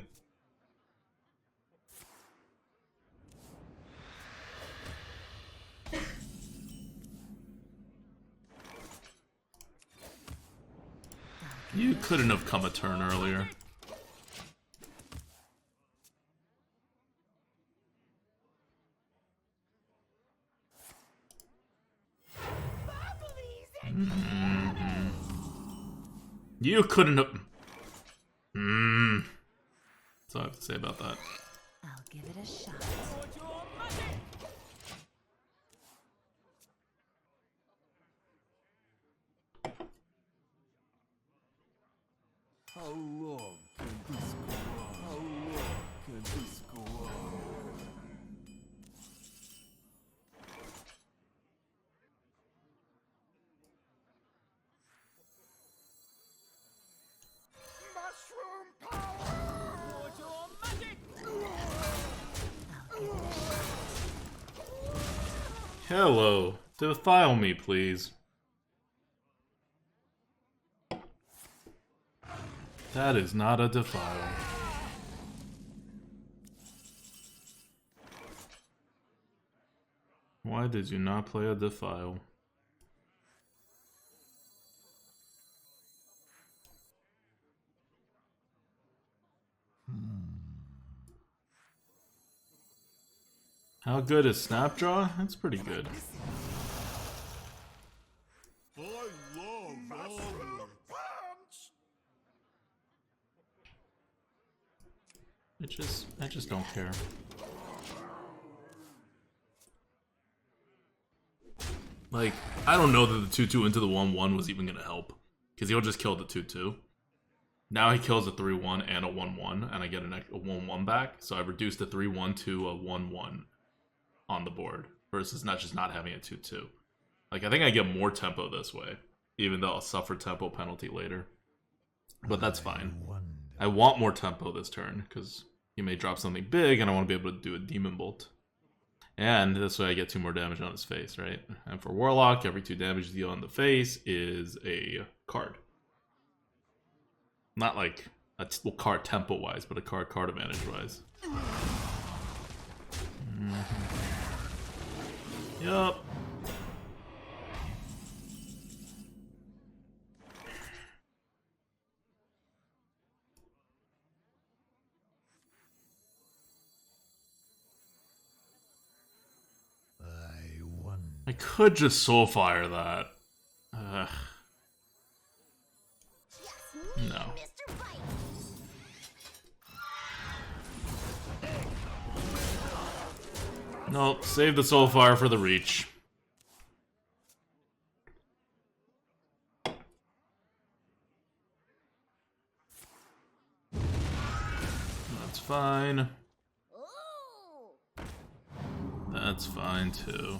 You couldn't have come a turn earlier. You couldn't have. That's all I have to say about that. I'll give it a shot. How long can this go on? How long can this go on? Mushroom power! I'll give it a shot. Hello. Defile me, please. That is not a defile. Why did you not play a defile? How good is Snapdraw? That's pretty good. I love Mushroom punch! I just don't care. Like, I don't know that the 2-2 into the 1-1 was even gonna help. Because he'll just kill the 2-2. Now he kills a 3-1 and a 1-1, and I get a 1-1 back. So I reduced the 3-1 to a 1-1 on the board. Versus not just not having a 2-2. Like, I think I get more tempo this way. Even though I'll suffer tempo penalty later. But that's fine. I want more tempo this turn, because he may drop something big, and I want to be able to do a Demonbolt. And this way I get 2 more damage on his face, right? And for Warlock, every 2 damage deal on the face is a card. Not like a card tempo-wise, but a card advantage-wise. Yup. I could just Soulfire that. Ugh. No. Mr. Bite. Nope, save the Soulfire for the reach. That's fine. Ooh. That's fine too.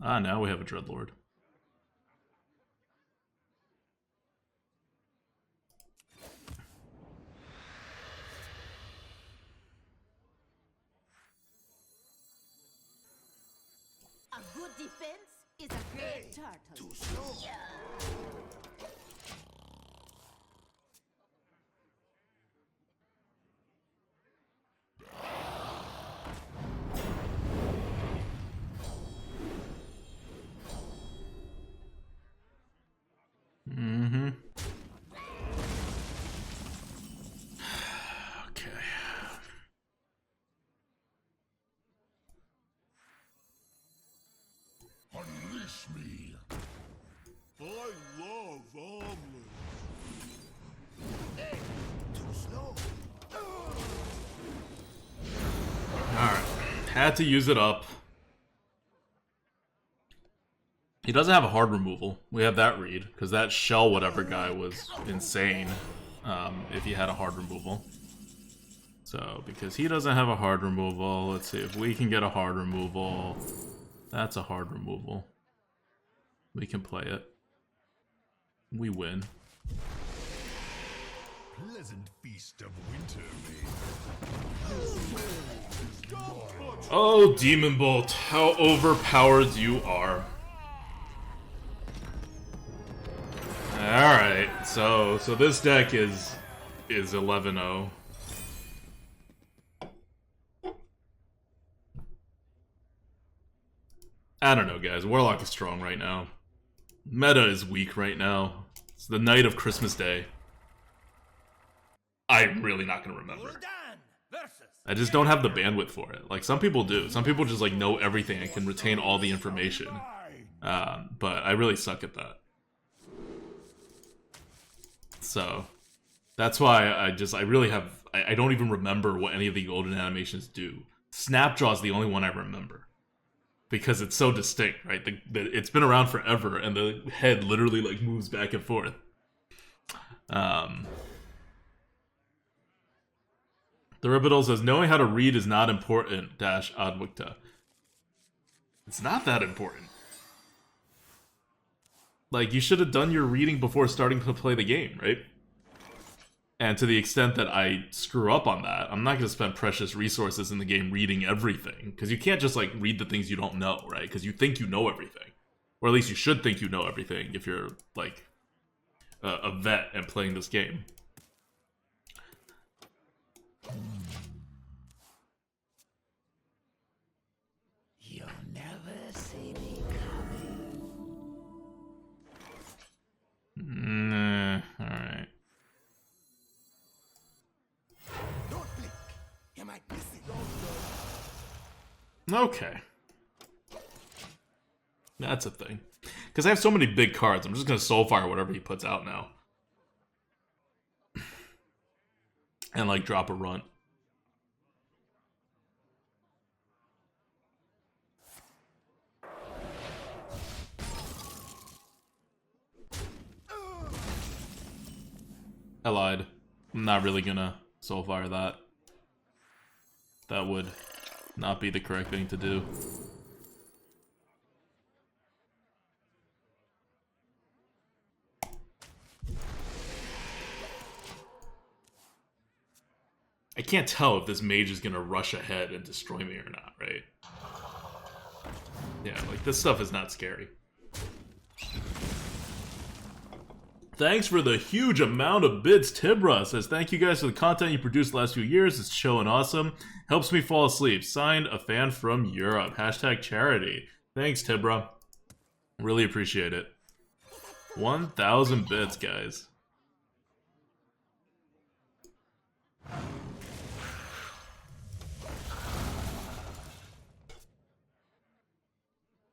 Ah, now we have a Dreadlord. A good defense is a great turtle. Too slow. Mm-hmm. Okay. Unleash me. I love omelets. Too slow. Alright. Had to use it up. He doesn't have a hard removal. We have that read, because that shell whatever guy was insane if he had a hard removal. So, because he doesn't have a hard removal, let's see if we can get a hard removal. That's a hard removal. We can play it. We win. Pleasant feast of winter, Oh, Demonbolt, how overpowered you are. Alright, so this deck is 11-0. I don't know, guys. Warlock is strong right now. Meta is weak right now. It's the night of Christmas Day. I'm really not gonna remember. I just don't have the bandwidth for it. Like, some people do. Some people just, like, know everything and can retain all the information. But I really suck at that. So, that's why I don't even remember what any of the golden animations do. Snapjaw is the only one I remember. Because it's so distinct, right? It's been around forever, and the head literally, like, moves back and forth. The Ribidal says, knowing how to read is not important, ADWCTA. It's not that important. Like, you should have done your reading before starting to play the game, right? And to the extent that I screw up on that, I'm not going to spend precious resources in the game reading everything. Because you can't just, like, read the things you don't know, right? Because you think you know everything. Or at least you should think you know everything if you're, like, a vet and playing this game. You'll never see me coming. Nah, alright. Don't blink. You might miss it. Okay. That's a thing. Because I have so many big cards, I'm just going to soulfire whatever he puts out now. And, like, drop a runt. I lied. I'm not really gonna soulfire that. That would not be the correct thing to do. I can't tell if this mage is gonna rush ahead and destroy me or not, right? Yeah, like, this stuff is not scary. Thanks for the huge amount of bits. Tibra says, thank you guys for the content you produced the last few years. It's chillin' awesome. Helps me fall asleep. Signed, a fan from Europe. Hashtag charity. Thanks, Tibra. Really appreciate it. 1,000 bits, guys.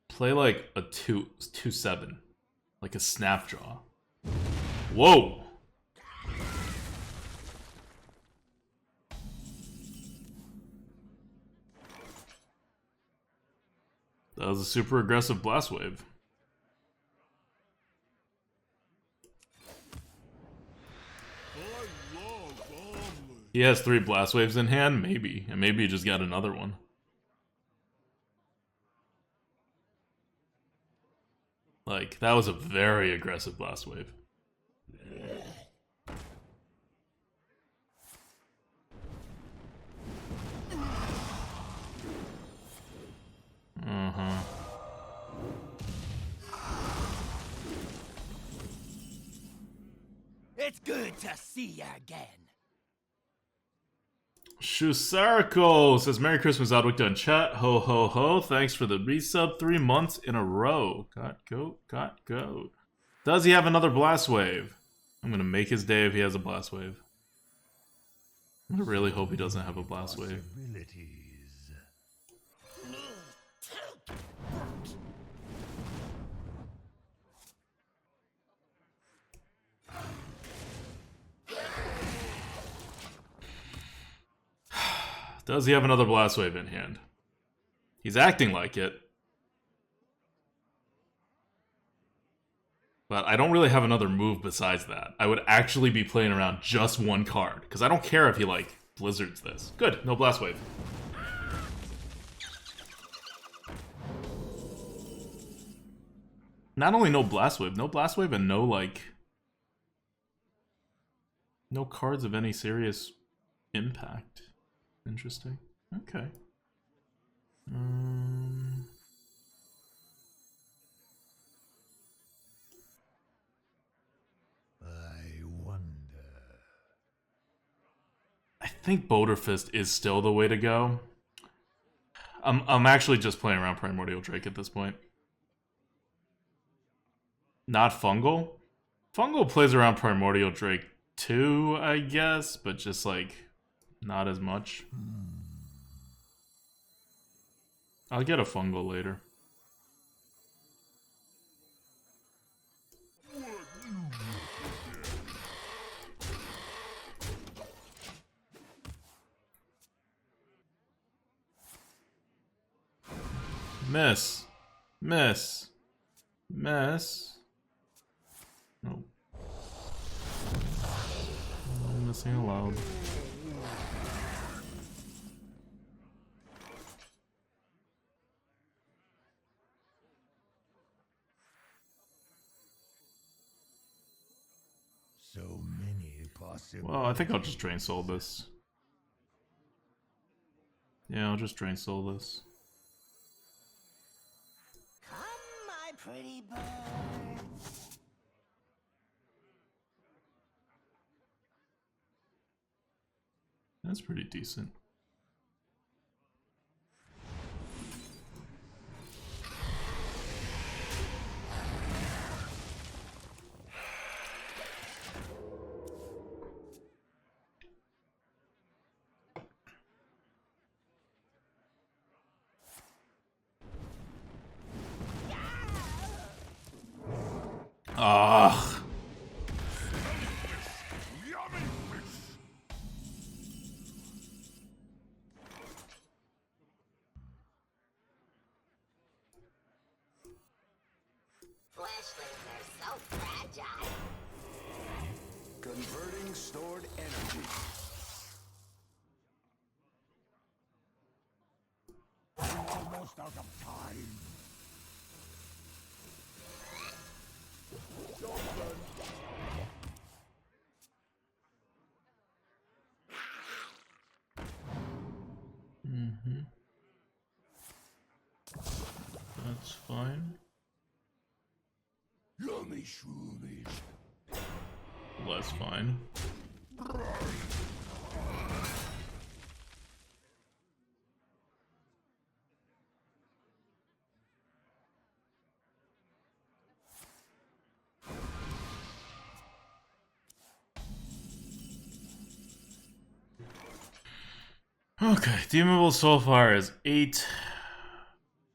Play like a 2/7. Like a Snapjaw. Whoa! That was a super aggressive blast wave. I love omelets. He has 3 blast waves in hand, maybe. And maybe he just got another one. Like, that was a very aggressive blast wave. It's good to see you again. Shusarko says, Merry Christmas, Oddwick done chat. Ho, ho, ho. Thanks for the resub 3 months in a row. Got goat. Does he have another blast wave? I'm going to make his day if he has a blast wave. I really hope he doesn't have a blast wave. Does he have another blast wave in hand? He's acting like it. But I don't really have another move besides that. I would actually be playing around just one card. Because I don't care if he, like, blizzards this. Good, no blast wave. Not only no blast wave and no, like... no cards of any serious impact. Interesting. Okay. I wonder. I think Boulder Fist is still the way to go. I'm actually just playing around Primordial Drake at this point. Not Fungal? Fungal plays around Primordial Drake too, I guess, but just like not as much. I'll get a Fungal later. Miss. Nope. No missing allowed. So many possible. Well, I think I'll just Drain Soul this. Yeah, I'll just Drain Soul this. Come, my pretty bird. That's pretty decent. Ugh. Flashlings are so fragile. Converting stored energy. Almost out of time. That's fine. Yummy shroomies. Well, that's fine. Okay, Demonbolt Soulfire is 8.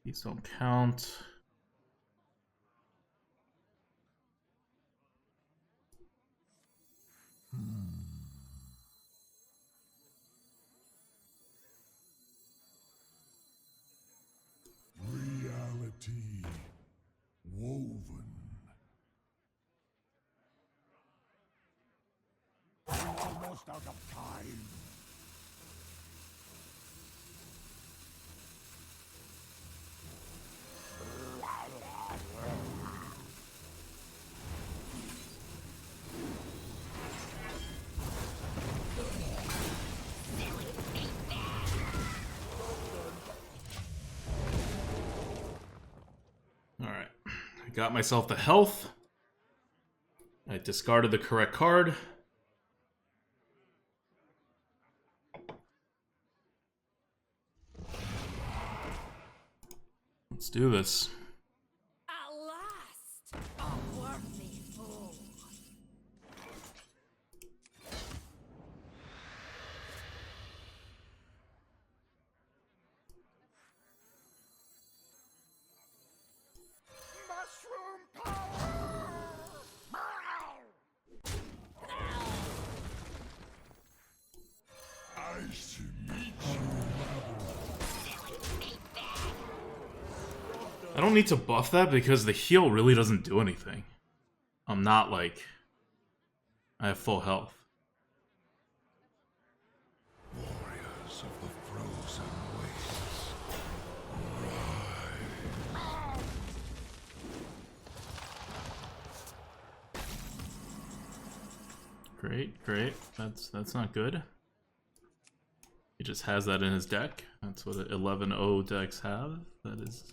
These don't count. Reality woven. Almost out of time. got myself the health. I discarded the correct card. Let's do this. At last, a worthy fool. Mushroom power! Nice to meet you. I don't need to buff that because the heal really doesn't do anything. I'm not like... I have full health. Warriors of the frozen wastes. Great, great. That's not good. He just has that in his deck. That's what 11-0 decks have. That is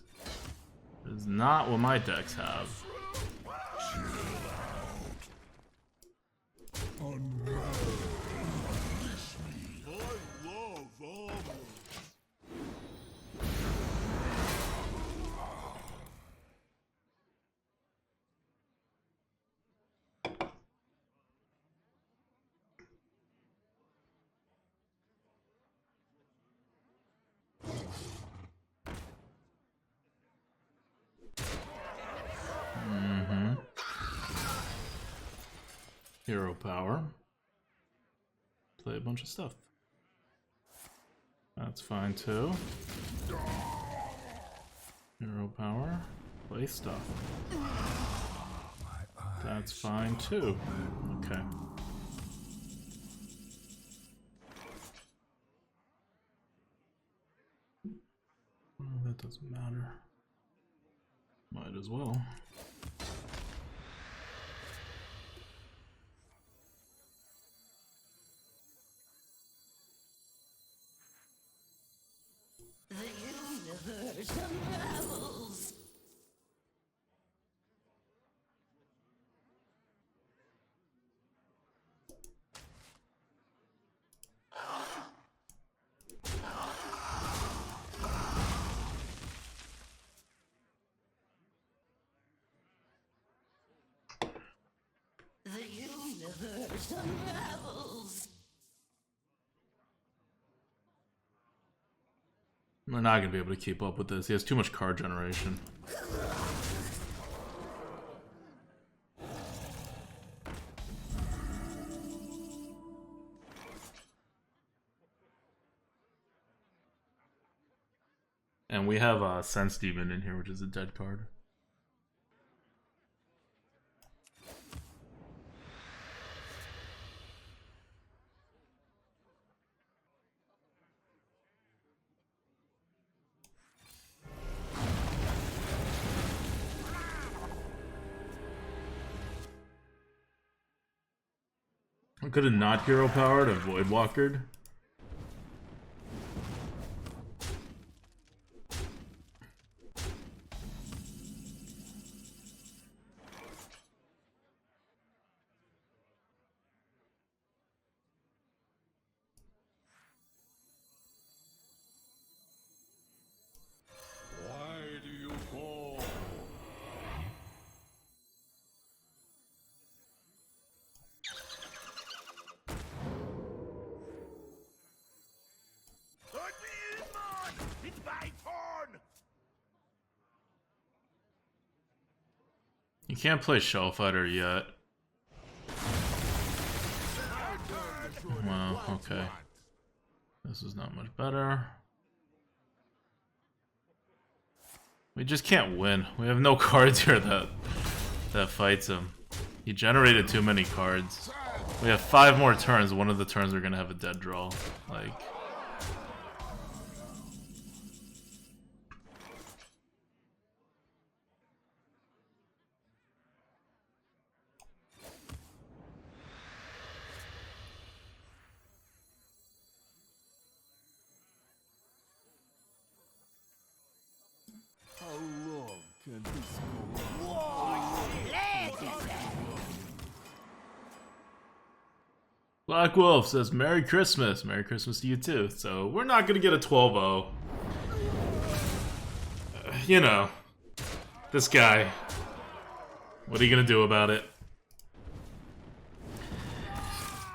not what my decks have. I love armor. Hero power. Play a bunch of stuff. That's fine too. Hero power. Play stuff. That's fine too. Okay. Well, that doesn't matter. Might as well. The universe unravels. The universe unravels. We're not gonna be able to keep up with this. He has too much card generation. And we have a Sense Demon in here, which is a dead card. I could have not hero powered a Void Walkered. Why do you call? Let me in, man! It's my turn! You can't play Shell Fighter yet. Wow, okay. This is not much better. We just can't win. We have no cards here that fights him. He generated too many cards. We have 5 more turns. One of the turns we're gonna have a dead draw. Like... How long can this go on? Black Wolf says Merry Christmas. Merry Christmas to you too. So we're not gonna get a 12-0. You know, this guy. What are you gonna do about it?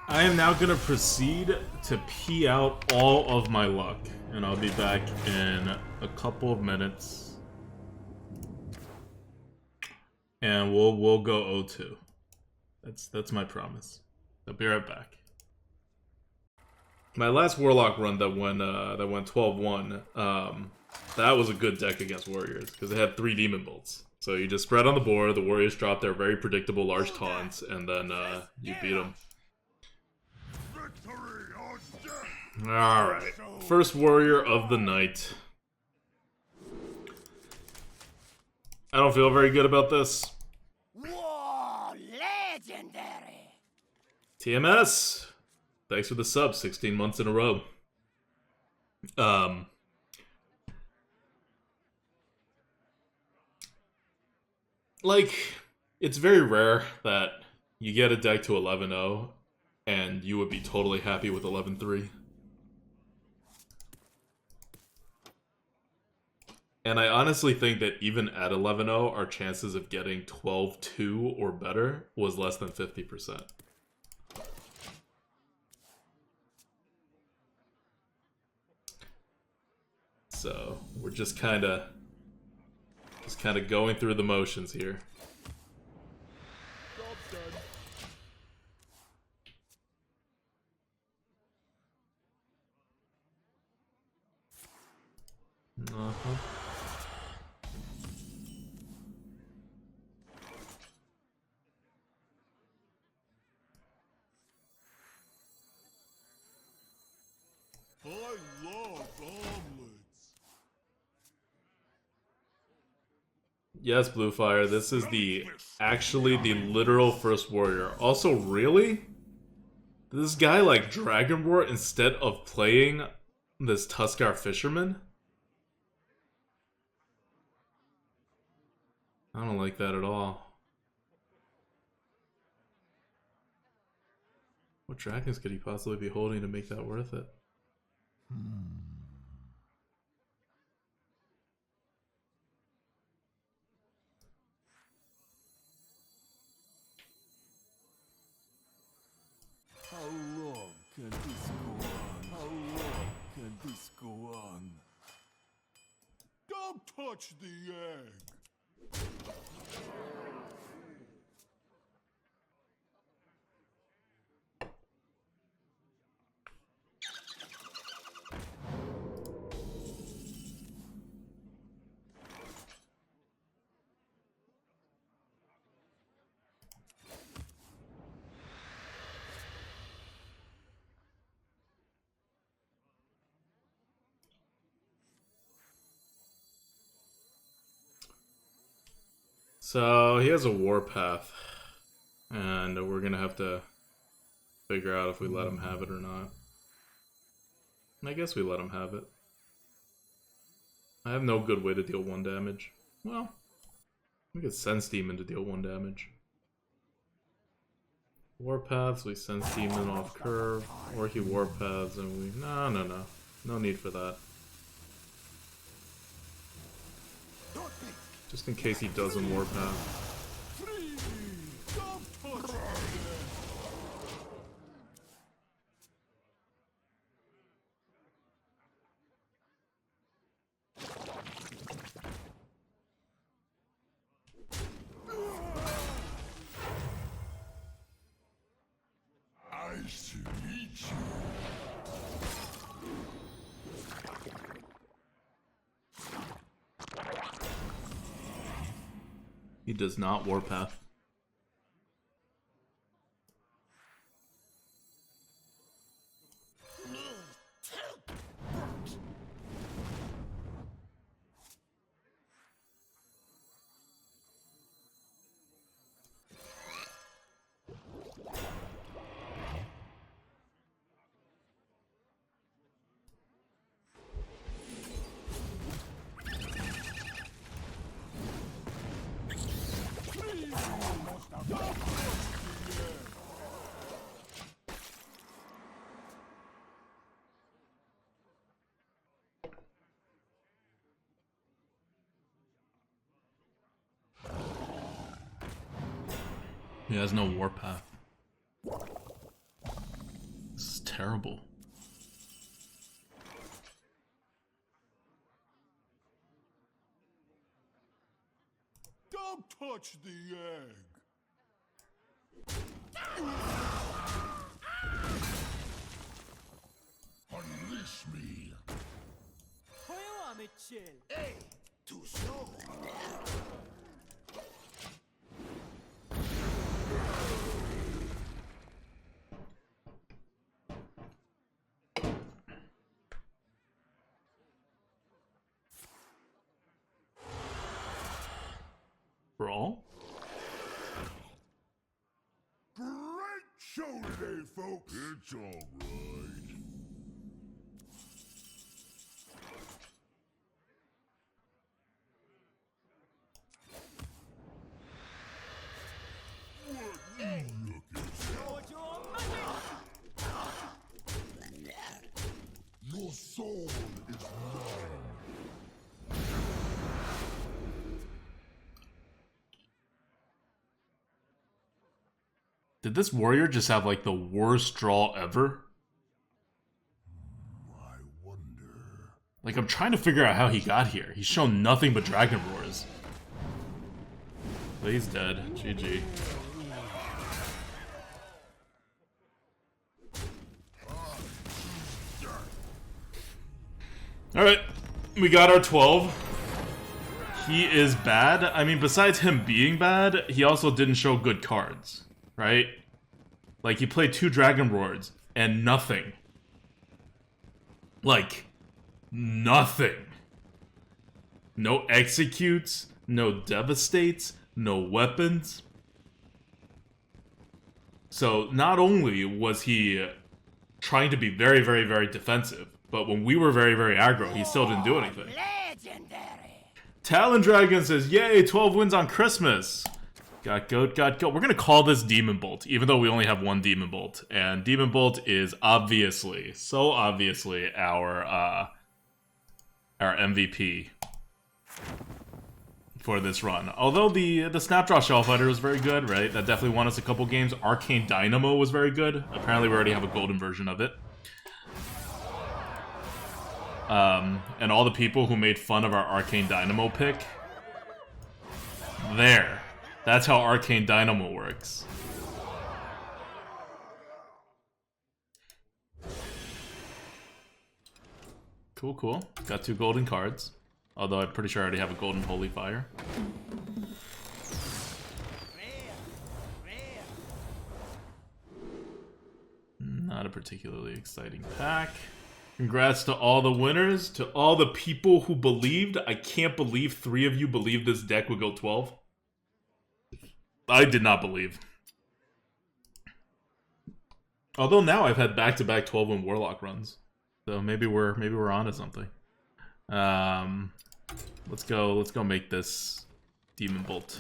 I am now gonna proceed to pee out all of my luck, and I'll be back in a couple of minutes, and we'll go 0-2. That's my promise. I'll be right back. My last Warlock run that went 12-1. That was a good deck against Warriors because it had 3 Demonbolts. So you just spread on the board. The Warriors drop their very predictable large taunts, and then you beat them. Alright, first warrior of the night. I don't feel very good about this. Whoa, legendary! TMS! Thanks for the sub, 16 months in a row. Like, it's very rare that you get a deck to 11-0 and you would be totally happy with 11-3. And I honestly think that even at 11-0, our chances of getting 12-2 or better was less than 50%. So, we're just kind of going through the motions here. Uh-huh. I love omelets. Yes, Bluefire, this is actually the literal first warrior. Also, really? This guy like Dragon Roar instead of playing this Tuskar Fisherman? I don't like that at all. What dragons could he possibly be holding to make that worth it? How long can this go on? How long can this go on? Don't touch the egg! So he has a warpath, and we're gonna have to figure out if we let him have it or not. I guess we let him have it. I have no good way to deal 1 damage. Well, we could Sense Demon to deal 1 damage. Warpaths, we Sense Demon off curve, or he Warpaths and we... No. No need for that. Just in case he doesn't Warpath. Don't touch the egg! I should eat you. He does not Warpath. He has no warpath. This is terrible. Don't touch the egg. Unleash me. Mitchell. Hey, too slow. Brawl? Great show today, folks. It's all right. Your soul is mine. Did this warrior just have like the worst draw ever? I wonder. Like, I'm trying to figure out how he got here. He's shown nothing but Dragon Roars. But he's dead. GG. Alright, we got our 12. He is bad. I mean, besides him being bad, he also didn't show good cards, right? Like, he played 2 Dragon Roars and nothing. Like, nothing. No executes, no devastates, no weapons. So, not only was he trying to be very, very, very defensive, but when we were very, very aggro, he still didn't do anything. Legendary. Talon Dragon says, yay, 12 wins on Christmas. Got goat, got goat. We're going to call this Demonbolt, even though we only have one Demonbolt. And Demonbolt is obviously, so obviously, our MVP for this run. Although the Snapdraw Shellfighter was very good, right? That definitely won us a couple games. Arcane Dynamo was very good. Apparently we already have a golden version of it. And all the people who made fun of our Arcane Dynamo pick. There. That's how Arcane Dynamo works. Cool, cool. Got 2 golden cards. Although I'm pretty sure I already have a golden Holy Fire. Not a particularly exciting pack. Congrats to all the winners, to all the people who believed. I can't believe 3 of you believed this deck would go 12. I did not believe. Although now I've had back-to-back 12-win Warlock runs. So maybe we're onto something. Let's go make this Demonbolt.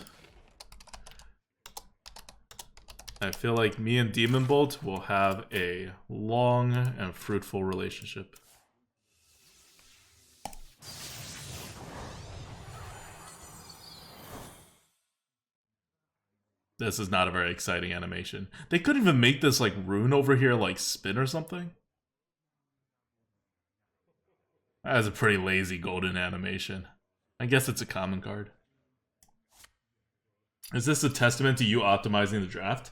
I feel like me and Demonbolt will have a long and fruitful relationship. This is not a very exciting animation. They could even make this like rune over here like spin or something. That is a pretty lazy golden animation. I guess it's a common card. Is this a testament to you optimizing the draft?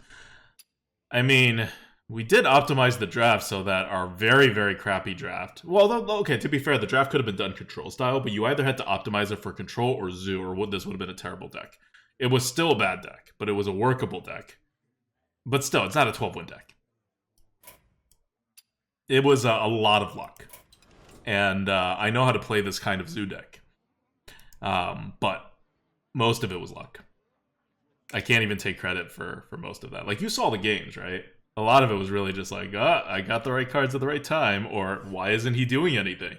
I mean, we did optimize the draft so that our very, very crappy draft... Well, okay, to be fair, the draft could have been done control style, but you either had to optimize it for control or zoo, or this would have been a terrible deck. It was still a bad deck, but it was a workable deck. But still, it's not a 12-win deck. It was a lot of luck. And I know how to play this kind of zoo deck. But most of it was luck. I can't even take credit for most of that. Like, you saw the games, right? A lot of it was really just like, I got the right cards at the right time, or why isn't he doing anything?